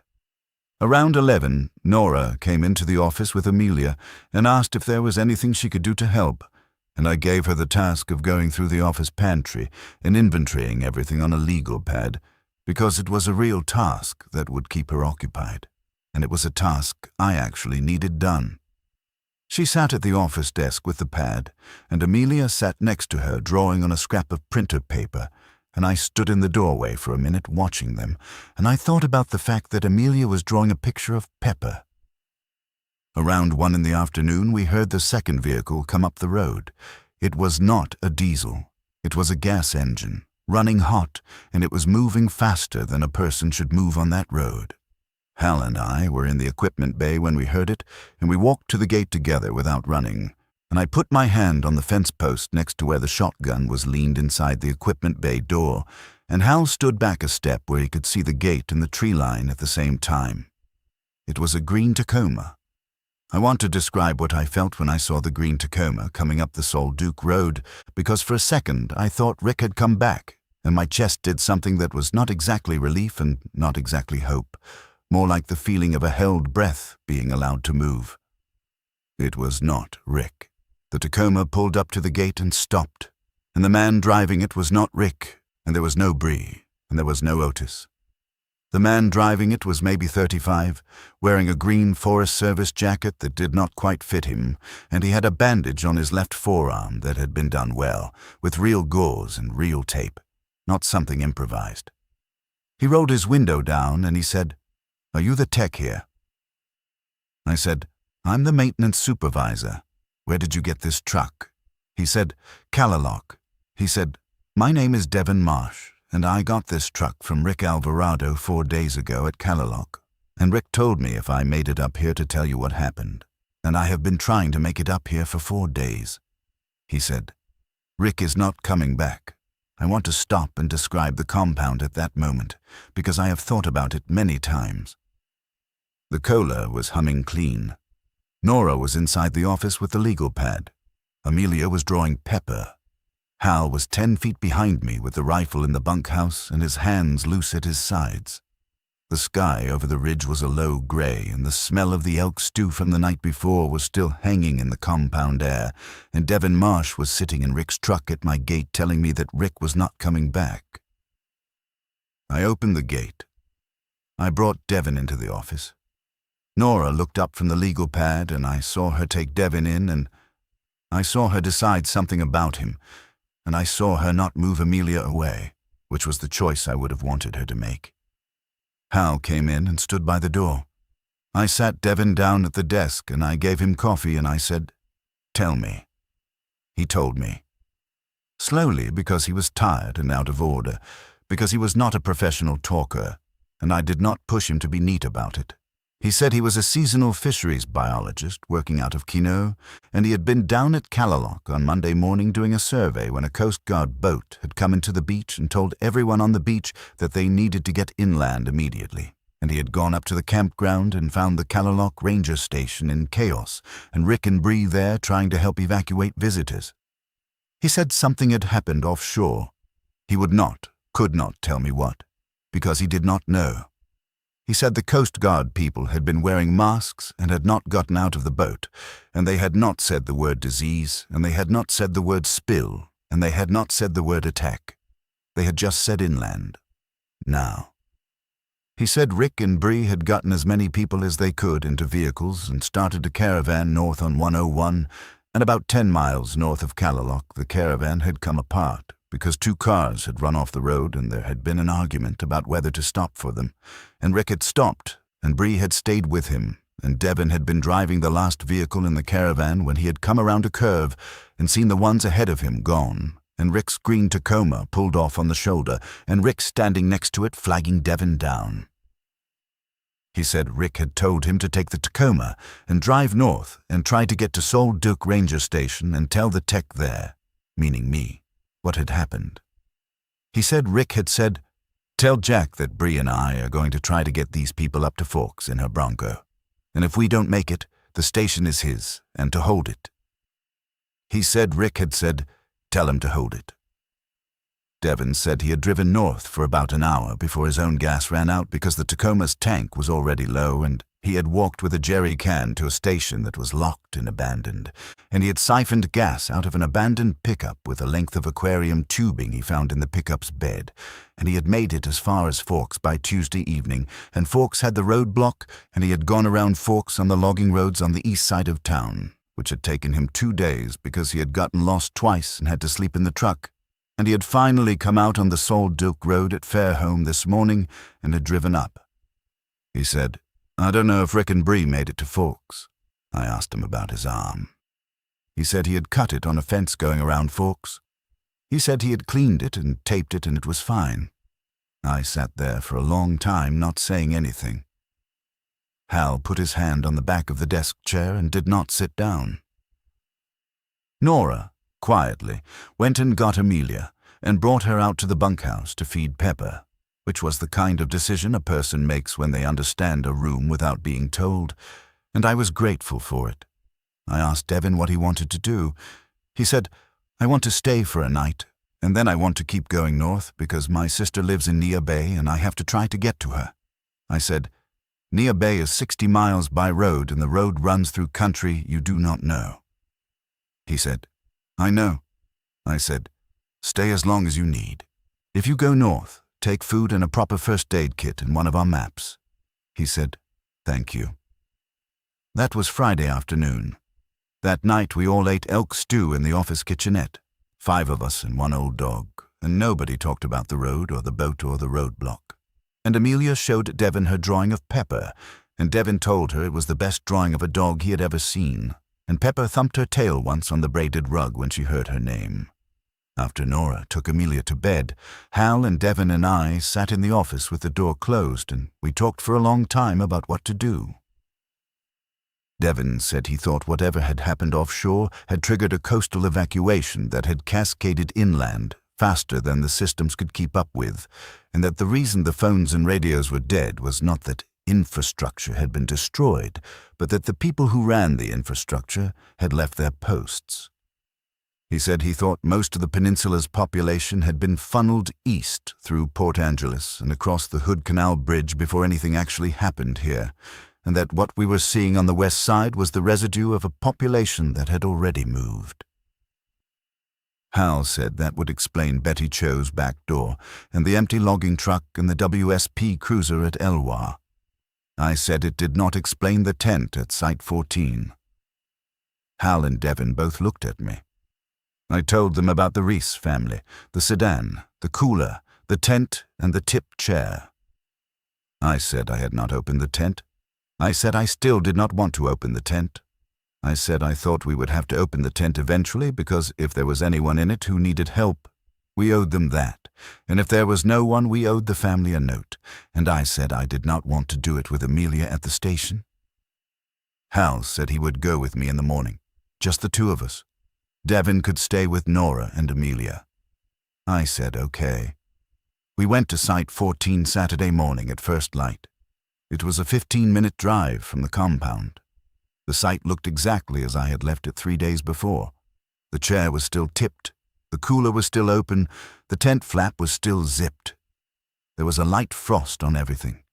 Speaker 1: Around 11, Nora came into the office with Amelia and asked if there was anything she could do to help, and I gave her the task of going through the office pantry and inventorying everything on a legal pad, because it was a real task that would keep her occupied, and it was a task I actually needed done. She sat at the office desk with the pad, and Amelia sat next to her drawing on a scrap of printer paper, and I stood in the doorway for a minute watching them, and I thought about the fact that Amelia was drawing a picture of Pepper. Around 1 in the afternoon, we heard the second vehicle come up the road. It was not a diesel. It was a gas engine, running hot, and it was moving faster than a person should move on that road. Hal and I were in the equipment bay when we heard it, and we walked to the gate together without running, and I put my hand on the fence post next to where the shotgun was leaned inside the equipment bay door, and Hal stood back a step where he could see the gate and the tree line at the same time. It was a green Tacoma. I want to describe what I felt when I saw the green Tacoma coming up the Solitude Road, because for a second I thought Rick had come back, and my chest did something that was not exactly relief and not exactly hope, more like the feeling of a held breath being allowed to move. It was not Rick. The Tacoma pulled up to the gate and stopped, and the man driving it was not Rick, and there was no Bree, and there was no Otis. The man driving it was maybe 35, wearing a green Forest Service jacket that did not quite fit him, and he had a bandage on his left forearm that had been done well, with real gauze and real tape, not something improvised. He rolled his window down and he said, "Are you the tech here?" I said, "I'm the maintenance supervisor. Where did you get this truck?" He said, "Calalock." He said, "My name is Devin Marsh, and I got this truck from Rick Alvarado 4 days ago at Calalock, and Rick told me if I made it up here to tell you what happened, and I have been trying to make it up here for 4 days." He said, "Rick is not coming back. I want to stop and describe the compound at that moment, because I have thought about it many times." The cola was humming clean. Nora was inside the office with the legal pad. Amelia was drawing Pepper. Hal was 10 feet behind me with the rifle in the bunkhouse and his hands loose at his sides. The sky over the ridge was a low gray, and the smell of the elk stew from the night before was still hanging in the compound air, and Devin Marsh was sitting in Rick's truck at my gate telling me that Rick was not coming back. I opened the gate. I brought Devin into the office. Nora looked up from the legal pad, and I saw her take Devin in, and I saw her decide something about him, and I saw her not move Amelia away, which was the choice I would have wanted her to make. Hal came in and stood by the door. I sat Devin down at the desk, and I gave him coffee, and I said, "Tell me." He told me. Slowly, because he was tired and out of order, because he was not a professional talker, and I did not push him to be neat about it. He said he was a seasonal fisheries biologist working out of Kino, and he had been down at Calalock on Monday morning doing a survey when a Coast Guard boat had come into the beach and told everyone on the beach that they needed to get inland immediately. And he had gone up to the campground and found the Calalock Ranger Station in chaos, and Rick and Bree there trying to help evacuate visitors. He said something had happened offshore. He could not tell me what, because he did not know. He said the Coast Guard people had been wearing masks and had not gotten out of the boat, and they had not said the word disease, and they had not said the word spill, and they had not said the word attack. They had just said inland. Now. He said Rick and Bree had gotten as many people as they could into vehicles and started a caravan north on 101, and about 10 miles north of Calalock the caravan had come apart, because 2 cars had run off the road and there had been an argument about whether to stop for them, and Rick had stopped, and Bree had stayed with him, and Devin had been driving the last vehicle in the caravan when he had come around a curve and seen the ones ahead of him gone, and Rick's green Tacoma pulled off on the shoulder, and Rick standing next to it flagging Devin down. He said Rick had told him to take the Tacoma and drive north and try to get to Solitude Ranger Station and tell the tech there, meaning me, what had happened. He said Rick had said, "Tell Jack that Bree and I are going to try to get these people up to Forks in her Bronco, and if we don't make it, the station is his, and to hold it." He said Rick had said, "Tell him to hold it." Devin said he had driven north for about an hour before his own gas ran out because the Tacoma's tank was already low, and he had walked with a jerry can to a station that was locked and abandoned, and he had siphoned gas out of an abandoned pickup with a length of aquarium tubing he found in the pickup's bed, and he had made it as far as Forks by Tuesday evening, and Forks had the road block, and he had gone around Forks on the logging roads on the east side of town, which had taken him 2 days because he had gotten lost twice and had to sleep in the truck, and he had finally come out on the Solitude Road at Fairholme this morning and had driven up. He said, "I don't know if Rick and Bree made it to Forks." I asked him about his arm. He said he had cut it on a fence going around Forks. He said he had cleaned it and taped it and it was fine. I sat there for a long time not saying anything. Hal put his hand on the back of the desk chair and did not sit down. Nora, quietly, went and got Amelia and brought her out to the bunkhouse to feed Pepper, which was the kind of decision a person makes when they understand a room without being told, and I was grateful for it. I asked Devin what he wanted to do. He said, "I want to stay for a night, and then I want to keep going north because my sister lives in Nia Bay and I have to try to get to her." I said, "Nia Bay is 60 miles by road and the road runs through country you do not know." He said, "I know." I said, "Stay as long as you need. If you go north, take food and a proper first aid kit and one of our maps." He said, "Thank you." That was Friday afternoon. That night we all ate elk stew in the office kitchenette, 5 of us and 1 old dog, and nobody talked about the road or the boat or the roadblock. And Amelia showed Devin her drawing of Pepper, and Devin told her it was the best drawing of a dog he had ever seen, and Pepper thumped her tail once on the braided rug when she heard her name. After Nora took Amelia to bed, Hal and Devin and I sat in the office with the door closed, and we talked for a long time about what to do. Devin said he thought whatever had happened offshore had triggered a coastal evacuation that had cascaded inland faster than the systems could keep up with, and that the reason the phones and radios were dead was not that infrastructure had been destroyed, but that the people who ran the infrastructure had left their posts. He said he thought most of the peninsula's population had been funneled east through Port Angeles and across the Hood Canal Bridge before anything actually happened here, and that what we were seeing on the west side was the residue of a population that had already moved. Hal said that would explain Betty Cho's back door and the empty logging truck and the WSP cruiser at Elwha. I said it did not explain the tent at Site 14. Hal and Devin both looked at me. I told them about the Reese family, the sedan, the cooler, the tent, and the tip chair. I said I had not opened the tent. I said I still did not want to open the tent. I said I thought we would have to open the tent eventually because if there was anyone in it who needed help, we owed them that, and if there was no one, we owed the family a note, and I said I did not want to do it with Amelia at the station. Hal said he would go with me in the morning, just the two of us. Devin could stay with Nora and Amelia. I said okay. We went to Site 14 Saturday morning at first light. It was a 15-minute drive from the compound. The site looked exactly as I had left it 3 days before. The chair was still tipped, the cooler was still open, the tent flap was still zipped. There was a light frost on everything.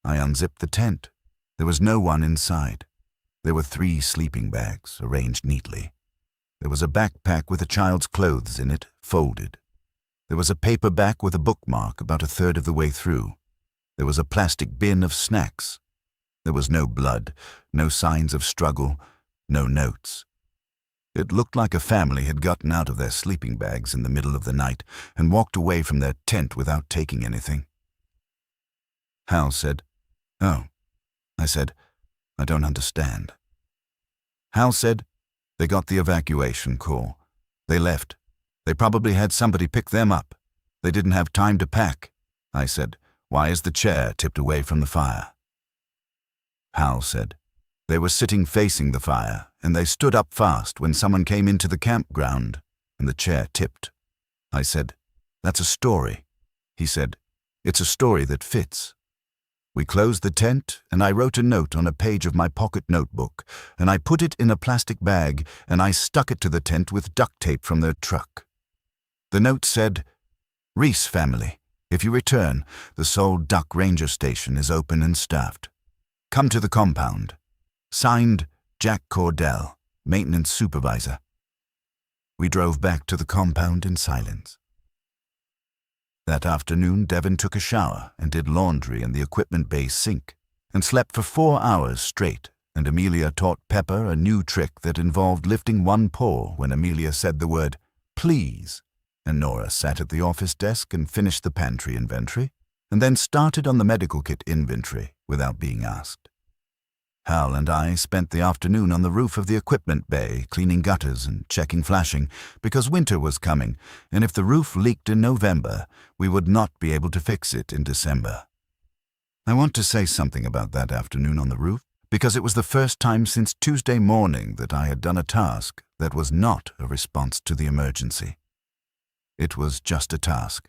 Speaker 1: I unzipped the tent. There was no one inside. There were 3 sleeping bags, arranged neatly. There was a backpack with a child's clothes in it, folded. There was a paperback with a bookmark about a third of the way through. There was a plastic bin of snacks. There was no blood, no signs of struggle, no notes. It looked like a family had gotten out of their sleeping bags in the middle of the night and walked away from their tent without taking anything. Hal said, "Oh." I said, "I don't understand." Hal said, "They got the evacuation call. They left. They probably had somebody pick them up. They didn't have time to pack." I said, "Why is the chair tipped away from the fire?" Hal said, "They were sitting facing the fire, and they stood up fast when someone came into the campground, and the chair tipped." I said, "That's a story." He said, "It's a story that fits." We closed the tent, and I wrote a note on a page of my pocket notebook, and I put it in a plastic bag, and I stuck it to the tent with duct tape from their truck. The note said, "Reese family, if you return, the Sol Duck Ranger Station is open and staffed. Come to the compound. Signed, Jack Cordell, Maintenance Supervisor." We drove back to the compound in silence. That afternoon, Devin took a shower and did laundry in the equipment bay sink, and slept for 4 hours straight, and Amelia taught Pepper a new trick that involved lifting one paw when Amelia said the word, "please," and Nora sat at the office desk and finished the pantry inventory, and then started on the medical kit inventory without being asked. Hal and I spent the afternoon on the roof of the equipment bay cleaning gutters and checking flashing because winter was coming, and if the roof leaked in November, we would not be able to fix it in December. I want to say something about that afternoon on the roof because it was the first time since Tuesday morning that I had done a task that was not a response to the emergency. It was just a task.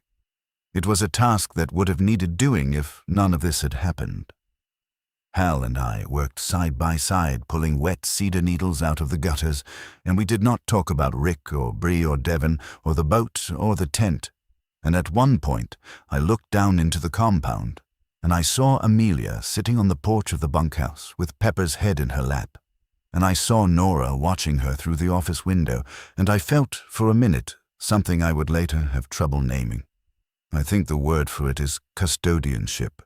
Speaker 1: It was a task that would have needed doing if none of this had happened. Hal and I worked side by side pulling wet cedar needles out of the gutters, and we did not talk about Rick or Bree or Devin or the boat or the tent. And at one point, I looked down into the compound, and I saw Amelia sitting on the porch of the bunkhouse with Pepper's head in her lap. And I saw Nora watching her through the office window, and I felt, for a minute, something I would later have trouble naming. I think the word for it is custodianship.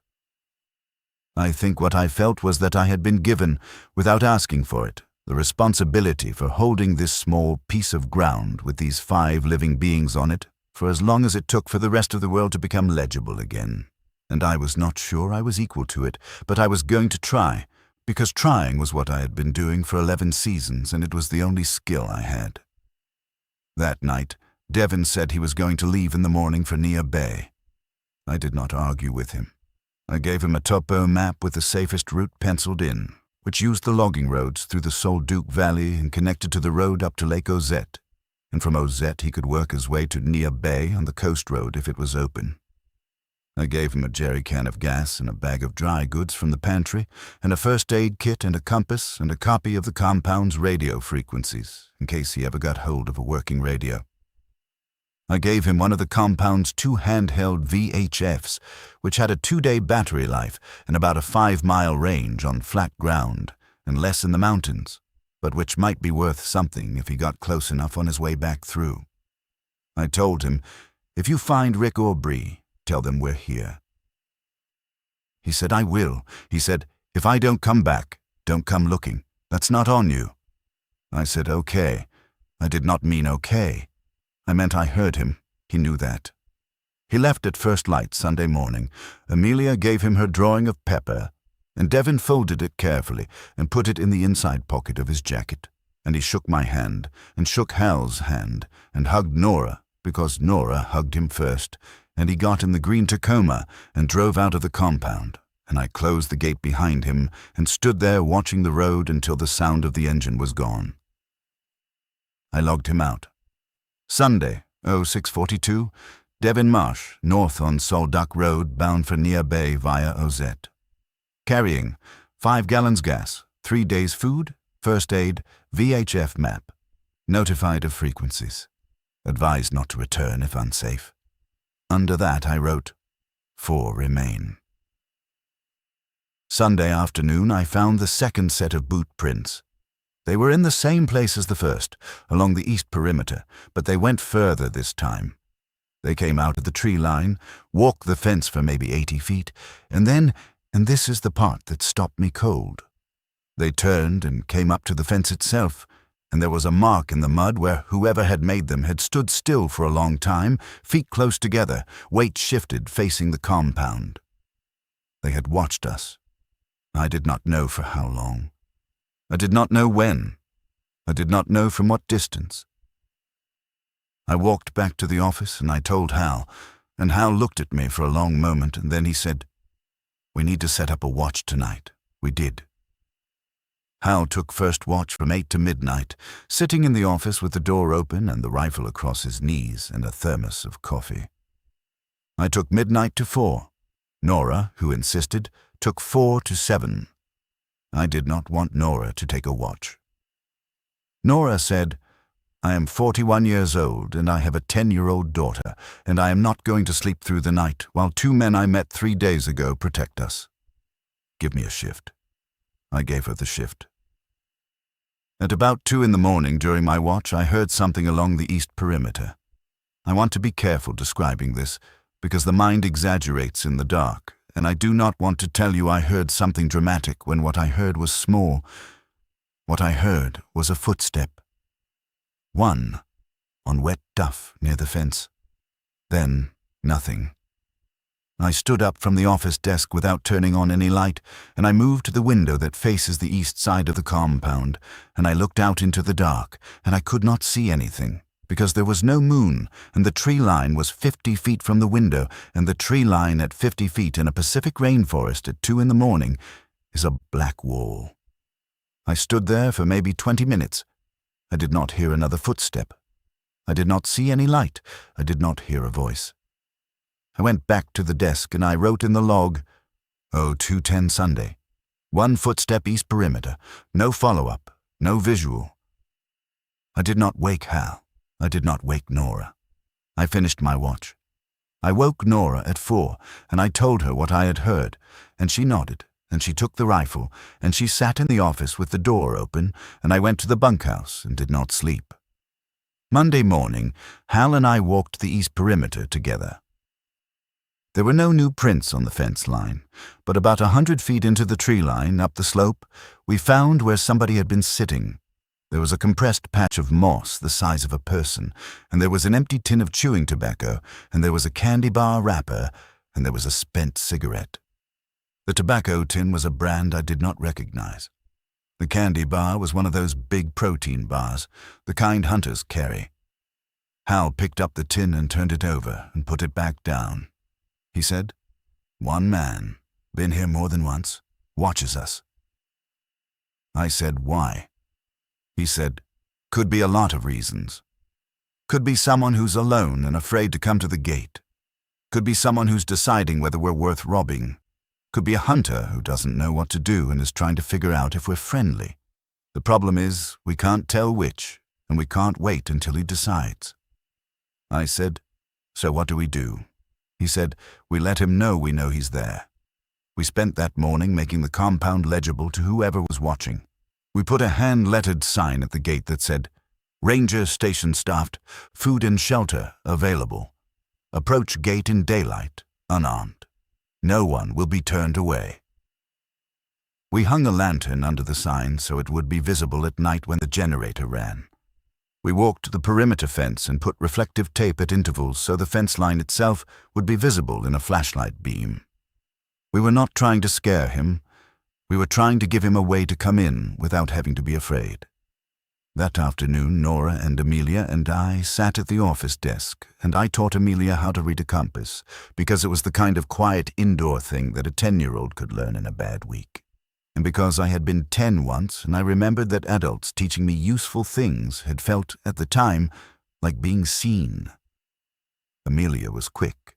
Speaker 1: I think what I felt was that I had been given, without asking for it, the responsibility for holding this small piece of ground with these 5 living beings on it for as long as it took for the rest of the world to become legible again. And I was not sure I was equal to it, but I was going to try, because trying was what I had been doing for 11 seasons, and it was the only skill I had. That night, Devin said he was going to leave in the morning for Nia Bay. I did not argue with him. I gave him a topo map with the safest route penciled in, which used the logging roads through the Sol Duc Valley and connected to the road up to Lake Ozette, and from Ozette he could work his way to Nia Bay on the coast road if it was open. I gave him a jerry can of gas and a bag of dry goods from the pantry, and a first aid kit and a compass and a copy of the compound's radio frequencies, in case he ever got hold of a working radio. I gave him one of the compound's 2 handheld VHFs, which had a 2-day battery life and about a 5-mile range on flat ground and less in the mountains, but which might be worth something if he got close enough on his way back through. I told him, "If you find Rick or Bree, tell them we're here." He said, "I will." He said, "If I don't come back, don't come looking. That's not on you." I said, "Okay." I did not mean okay. I meant I heard him. He knew that. He left at first light Sunday morning. Amelia gave him her drawing of Pepper, and Devin folded it carefully and put it in the inside pocket of his jacket. And he shook my hand, and shook Hal's hand, and hugged Nora, because Nora hugged him first, and he got in the green Tacoma and drove out of the compound, and I closed the gate behind him and stood there watching the road until the sound of the engine was gone. I logged him out. Sunday, 06:42, Devin Marsh, north on Solduck Road, bound for Near Bay via Ozette. Carrying 5 gallons gas, 3 days food, first aid, VHF map. Notified of frequencies. Advised not to return if unsafe. Under that I wrote, 4 remain. Sunday afternoon I found the second set of boot prints. They were in the same place as the first, along the east perimeter, but they went further this time. They came out of the tree line, walked the fence for maybe 80 feet, and then, and this is the part that stopped me cold, they turned and came up to the fence itself, and there was a mark in the mud where whoever had made them had stood still for a long time, feet close together, weight shifted, facing the compound. They had watched us. I did not know for how long. I did not know when. I did not know from what distance. I walked back to the office and I told Hal, and Hal looked at me for a long moment, and then he said, "We need to set up a watch tonight." We did. Hal took first watch from 8 to midnight, sitting in the office with the door open and the rifle across his knees and a thermos of coffee. I took midnight to 4. Nora, who insisted, took 4 to 7. I did not want Nora to take a watch. Nora said, "I am 41 years old and I have a 10-year-old daughter, and I am not going to sleep through the night while 2 men I met 3 days ago protect us. Give me a shift." I gave her the shift. At about 2 in the morning during my watch, I heard something along the east perimeter. I want to be careful describing this, because the mind exaggerates in the dark, and I do not want to tell you I heard something dramatic when what I heard was small. What I heard was a footstep. One, on wet duff near the fence. Then, nothing. I stood up from the office desk without turning on any light, and I moved to the window that faces the east side of the compound, and I looked out into the dark, and I could not see anything, because there was no moon, and the tree line was 50 feet from the window, and the tree line at 50 feet in a Pacific rainforest at 2 in the morning is a black wall. I stood there for maybe 20 minutes. I did not hear another footstep. I did not see any light. I did not hear a voice. I went back to the desk and I wrote in the log, 02:10 Sunday. 1 footstep east perimeter. No follow-up. No visual. I did not wake Hal. I did not wake Nora. I finished my watch. I woke Nora at 4, and I told her what I had heard, and she nodded, and she took the rifle, and she sat in the office with the door open, and I went to the bunkhouse and did not sleep. Monday morning, Hal and I walked the east perimeter together. There were no new prints on the fence line, but about 100 feet into the tree line, up the slope, we found where somebody had been sitting. There was a compressed patch of moss the size of a person, and there was an empty tin of chewing tobacco, and there was a candy bar wrapper, and there was a spent cigarette. The tobacco tin was a brand I did not recognize. The candy bar was one of those big protein bars, the kind hunters carry. Hal picked up the tin and turned it over and put it back down. He said, "One man, been here more than once, watches us." I said, "Why?" He said, "Could be a lot of reasons. Could be someone who's alone and afraid to come to the gate. Could be someone who's deciding whether we're worth robbing. Could be a hunter who doesn't know what to do and is trying to figure out if we're friendly. The problem is, we can't tell which, and we can't wait until he decides. I said, "So what do we do?" He said, "We let him know we know he's there." We spent that morning making the compound legible to whoever was watching. We put a hand-lettered sign at the gate that said, "Ranger station staffed, food and shelter available. Approach gate in daylight, unarmed. No one will be turned away." We hung a lantern under the sign so it would be visible at night when the generator ran. We walked the perimeter fence and put reflective tape at intervals so the fence line itself would be visible in a flashlight beam. We were not trying to scare him. We were trying to give him a way to come in without having to be afraid. That afternoon, Nora and Amelia and I sat at the office desk, and I taught Amelia how to read a compass, because it was the kind of quiet indoor thing that a 10-year-old could learn in a bad week. And because I had been 10 once, and I remembered that adults teaching me useful things had felt, at the time, like being seen. Amelia was quick.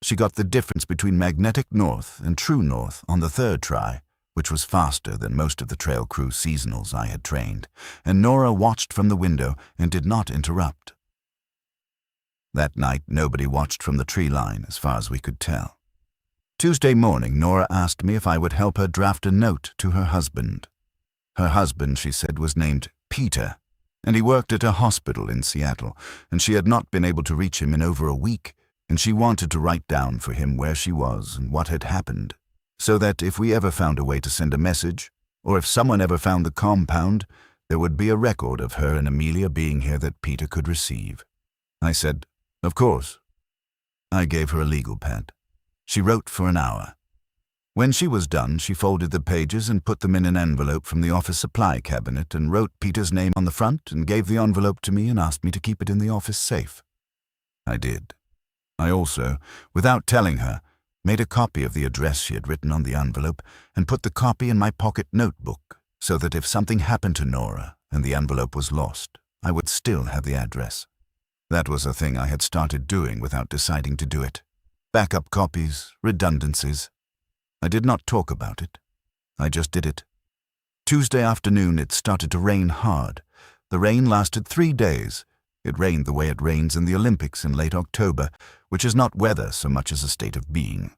Speaker 1: She got the difference between magnetic north and true north on the third try, which was faster than most of the trail crew seasonals I had trained, and Nora watched from the window and did not interrupt. That night, nobody watched from the tree line, as far as we could tell. Tuesday morning, Nora asked me if I would help her draft a note to her husband. Her husband, she said, was named Peter, and he worked at a hospital in Seattle, and she had not been able to reach him in over a week, and she wanted to write down for him where she was and what had happened, so that if we ever found a way to send a message, or if someone ever found the compound, there would be a record of her and Amelia being here that Peter could receive. I said, "Of course." I gave her a legal pad. She wrote for an hour. When she was done, she folded the pages and put them in an envelope from the office supply cabinet and wrote Peter's name on the front and gave the envelope to me and asked me to keep it in the office safe. I did. I also, without telling her, made a copy of the address she had written on the envelope and put the copy in my pocket notebook so that if something happened to Nora and the envelope was lost, I would still have the address. That was a thing I had started doing without deciding to do it. Backup copies, redundancies. I did not talk about it. I just did it. Tuesday afternoon it started to rain hard. The rain lasted 3 days. It rained the way it rains in the Olympics in late October, which is not weather so much as a state of being.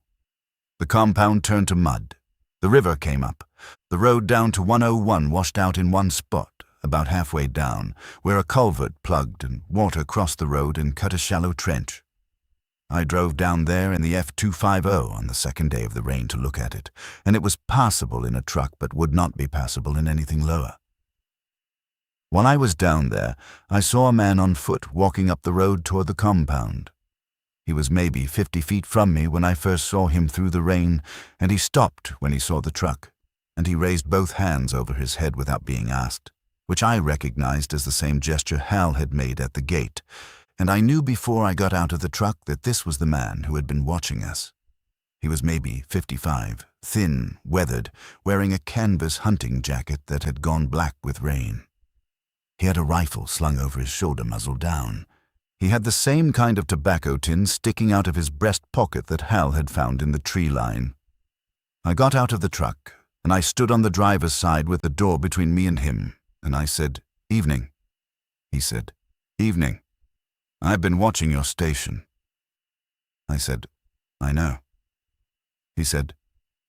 Speaker 1: The compound turned to mud. The river came up. The road down to 101 washed out in one spot, about halfway down, where a culvert plugged and water crossed the road and cut a shallow trench. I drove down there in the F250 on the second day of the rain to look at it, and it was passable in a truck but would not be passable in anything lower. While I was down there, I saw a man on foot walking up the road toward the compound. He was maybe 50 feet from me when I first saw him through the rain, and he stopped when he saw the truck, and he raised both hands over his head without being asked, which I recognized as the same gesture Hal had made at the gate, and I knew before I got out of the truck that this was the man who had been watching us. He was maybe 55, thin, weathered, wearing a canvas hunting jacket that had gone black with rain. He had a rifle slung over his shoulder, muzzle down. He had the same kind of tobacco tin sticking out of his breast pocket that Hal had found in the tree line. I got out of the truck, and I stood on the driver's side with the door between me and him, and I said, "Evening." He said, "Evening. I've been watching your station." I said, "I know." He said,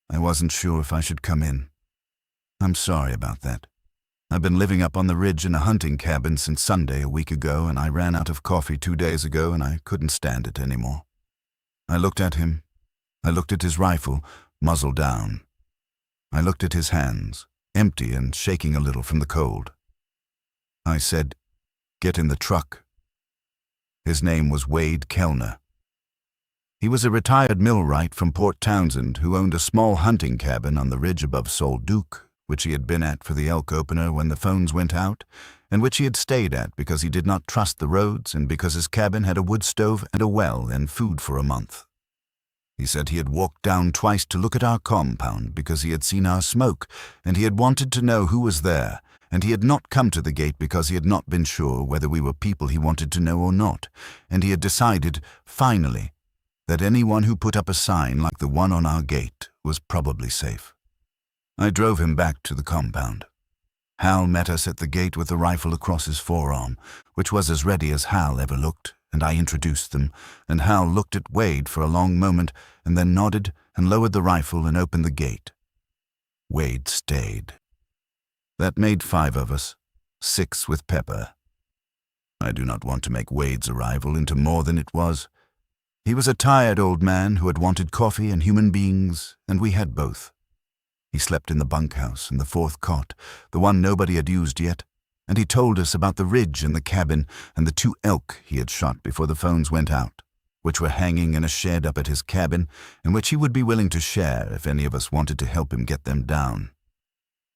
Speaker 1: "I wasn't sure if I should come in. I'm sorry about that. I've been living up on the ridge in a hunting cabin since Sunday a week ago, and I ran out of coffee 2 days ago, and I couldn't stand it anymore." I looked at him. I looked at his rifle, muzzle down. I looked at his hands, empty and shaking a little from the cold. I said, "Get in the truck." His name was Wade Kellner. He was a retired millwright from Port Townsend who owned a small hunting cabin on the ridge above Solitude, which he had been at for the elk opener when the phones went out, and which he had stayed at because he did not trust the roads and because his cabin had a wood stove and a well and food for a month. He said he had walked down twice to look at our compound because he had seen our smoke, and he had wanted to know who was there, and he had not come to the gate because he had not been sure whether we were people he wanted to know or not, and he had decided, finally, that anyone who put up a sign like the one on our gate was probably safe. I drove him back to the compound. Hal met us at the gate with the rifle across his forearm, which was as ready as Hal ever looked, and I introduced them, and Hal looked at Wade for a long moment and then nodded and lowered the rifle and opened the gate. Wade stayed. That made 5 of us, 6 with Pepper. I do not want to make Wade's arrival into more than it was. He was a tired old man who had wanted coffee and human beings, and we had both. He slept in the bunkhouse in the 4th cot, the one nobody had used yet, and he told us about the ridge in the cabin and the 2 elk he had shot before the phones went out, which were hanging in a shed up at his cabin and which he would be willing to share if any of us wanted to help him get them down.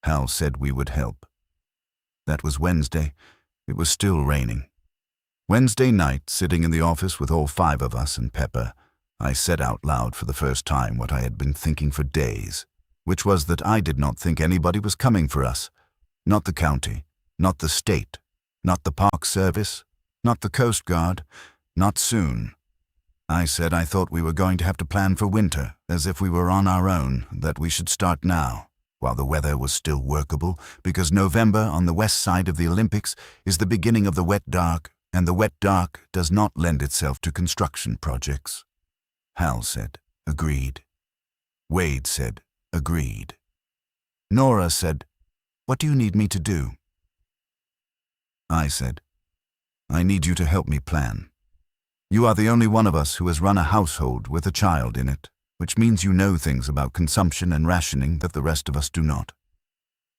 Speaker 1: Hal said we would help. That was Wednesday. It was still raining. Wednesday night, sitting in the office with all 5 of us and Pepper, I said out loud for the first time what I had been thinking for days, which was that I did not think anybody was coming for us. Not the county, not the state, not the Park Service, not the Coast Guard, not soon. I said I thought we were going to have to plan for winter, as if we were on our own, that we should start now, while the weather was still workable, because November on the west side of the Olympics is the beginning of the wet dark, and the wet dark does not lend itself to construction projects. Hal said, agreed. Wade said, agreed. Nora said, what do you need me to do? I said, I need you to help me plan. You are the only one of us who has run a household with a child in it, which means you know things about consumption and rationing that the rest of us do not.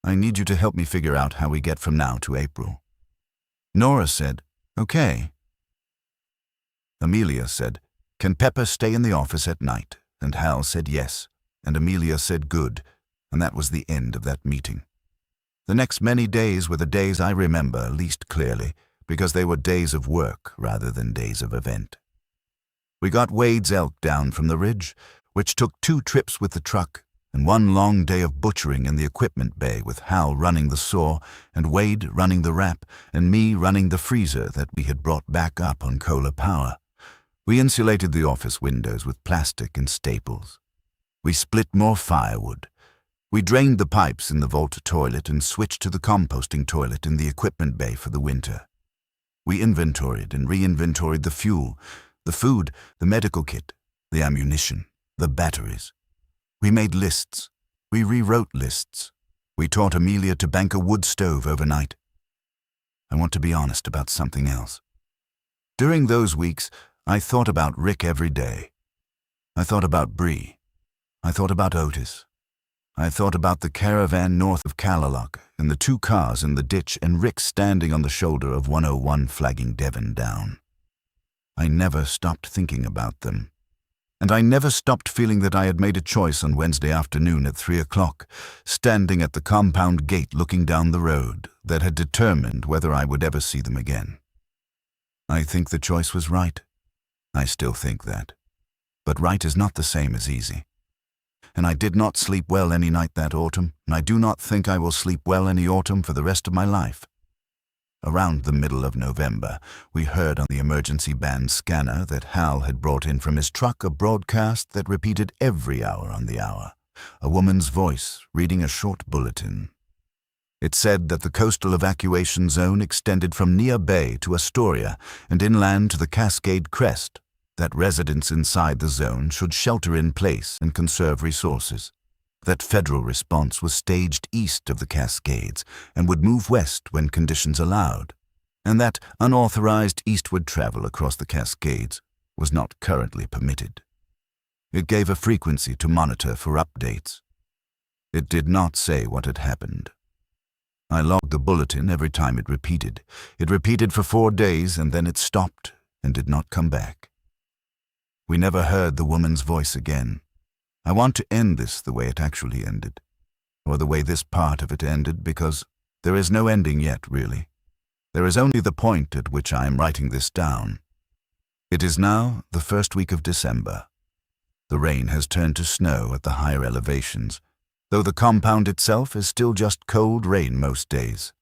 Speaker 1: I need you to help me figure out how we get from now to April. Nora said, okay. Amelia said, can Pepper stay in the office at night? And Hal said yes, and Amelia said good, and that was the end of that meeting. The next many days were the days I remember least clearly, because they were days of work rather than days of event. We got Wade's elk down from the ridge, which took 2 trips with the truck, and 1 long day of butchering in the equipment bay with Hal running the saw, and Wade running the wrap, and me running the freezer that we had brought back up on Kohler power. We insulated the office windows with plastic and staples. We split more firewood. We drained the pipes in the vault toilet and switched to the composting toilet in the equipment bay for the winter. We inventoried and re-inventoried the fuel, the food, the medical kit, the ammunition, the batteries. We made lists. We rewrote lists. We taught Amelia to bank a wood stove overnight. I want to be honest about something else. During those weeks, I thought about Rick every day. I thought about Bree. I thought about Otis. I thought about the caravan north of Calalock and the 2 cars in the ditch and Rick standing on the shoulder of 101 flagging Devon down. I never stopped thinking about them. And I never stopped feeling that I had made a choice on Wednesday afternoon at 3 o'clock, standing at the compound gate looking down the road, that had determined whether I would ever see them again. I think the choice was right. I still think that. But right is not the same as easy. And I did not sleep well any night that autumn, and I do not think I will sleep well any autumn for the rest of my life. Around the middle of November, we heard on the emergency band scanner that Hal had brought in from his truck a broadcast that repeated every hour on the hour, a woman's voice reading a short bulletin. It said that the coastal evacuation zone extended from Nia Bay to Astoria and inland to the Cascade Crest, that residents inside the zone should shelter in place and conserve resources, that federal response was staged east of the Cascades and would move west when conditions allowed, and that unauthorized eastward travel across the Cascades was not currently permitted. It gave a frequency to monitor for updates. It did not say what had happened. I logged the bulletin every time it repeated. It repeated for 4 days and then it stopped and did not come back. We never heard the woman's voice again. I want to end this the way it actually ended, or the way this part of it ended, because there is no ending yet, really. There is only the point at which I am writing this down. It is now the first week of December. The rain has turned to snow at the higher elevations, though the compound itself is still just cold rain most days.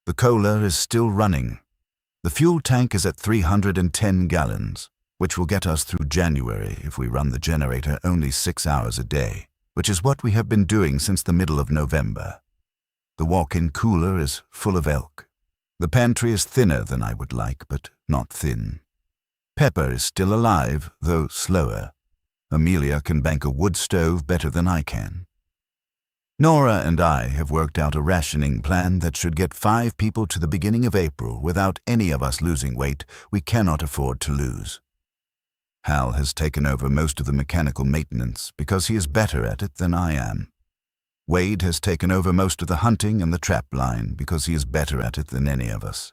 Speaker 1: The Kohler is still running. The fuel tank is at 310 gallons. which will get us through January if we run the generator only 6 hours a day, which is what we have been doing since the middle of November. The walk-in cooler is full of elk. The pantry is thinner than I would like, but not thin. Pepper is still alive, though slower. Amelia can bank a wood stove better than I can. Nora and I have worked out a rationing plan that should get 5 people to the beginning of April without any of us losing weight we cannot afford to lose. Hal has taken over most of the mechanical maintenance because he is better at it than I am. Wade has taken over most of the hunting and the trap line because he is better at it than any of us.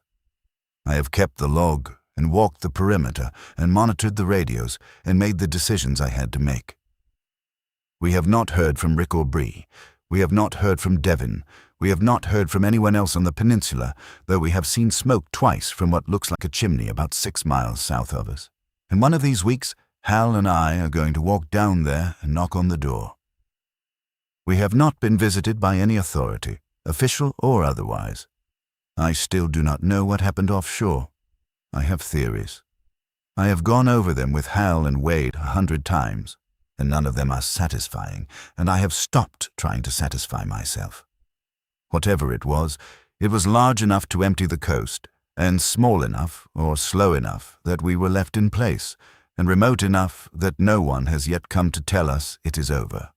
Speaker 1: I have kept the log and walked the perimeter and monitored the radios and made the decisions I had to make. We have not heard from Rick or Bree. We have not heard from Devon. We have not heard from anyone else on the peninsula, though we have seen smoke twice from what looks like a chimney about 6 miles south of us. And one of these weeks, Hal and I are going to walk down there and knock on the door. We have not been visited by any authority, official or otherwise. I still do not know what happened offshore. I have theories. I have gone over them with Hal and Wade 100 times, and none of them are satisfying, and I have stopped trying to satisfy myself. Whatever it was large enough to empty the coast, and small enough or slow enough that we were left in place, and remote enough that no one has yet come to tell us it is over.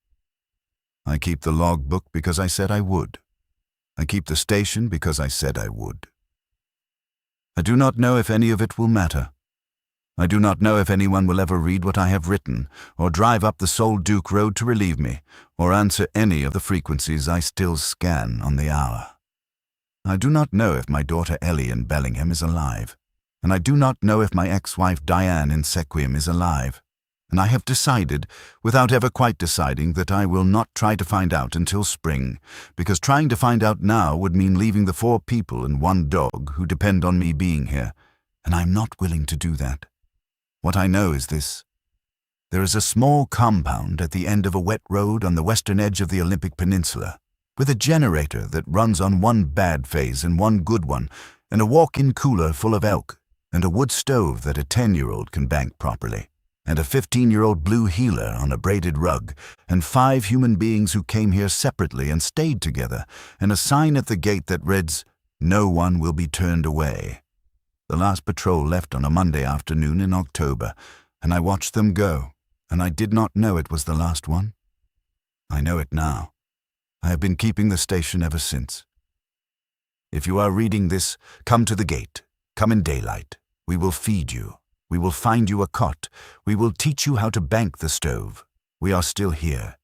Speaker 1: I keep the logbook because I said I would. I keep the station because I said I would. I do not know if any of it will matter. I do not know if anyone will ever read what I have written, or drive up the Sol Duke Road to relieve me, or answer any of the frequencies I still scan on the hour. I do not know if my daughter Ellie in Bellingham is alive, and I do not know if my ex-wife Diane in Sequim is alive, and I have decided, without ever quite deciding, that I will not try to find out until spring, because trying to find out now would mean leaving the 4 people and 1 dog who depend on me being here, and I am not willing to do that. What I know is this. There is a small compound at the end of a wet road on the western edge of the Olympic Peninsula, with a generator that runs on 1 bad phase and 1 good one, and a walk-in cooler full of elk, and a wood stove that a 10-year-old can bank properly, and a 15-year-old blue heeler on a braided rug, and 5 human beings who came here separately and stayed together, and a sign at the gate that reads, "No one will be turned away." The last patrol left on a Monday afternoon in October, and I watched them go, and I did not know it was the last one. I know it now. I have been keeping the station ever since. If you are reading this, come to the gate. Come in daylight. We will feed you. We will find you a cot. We will teach you how to bank the stove. We are still here.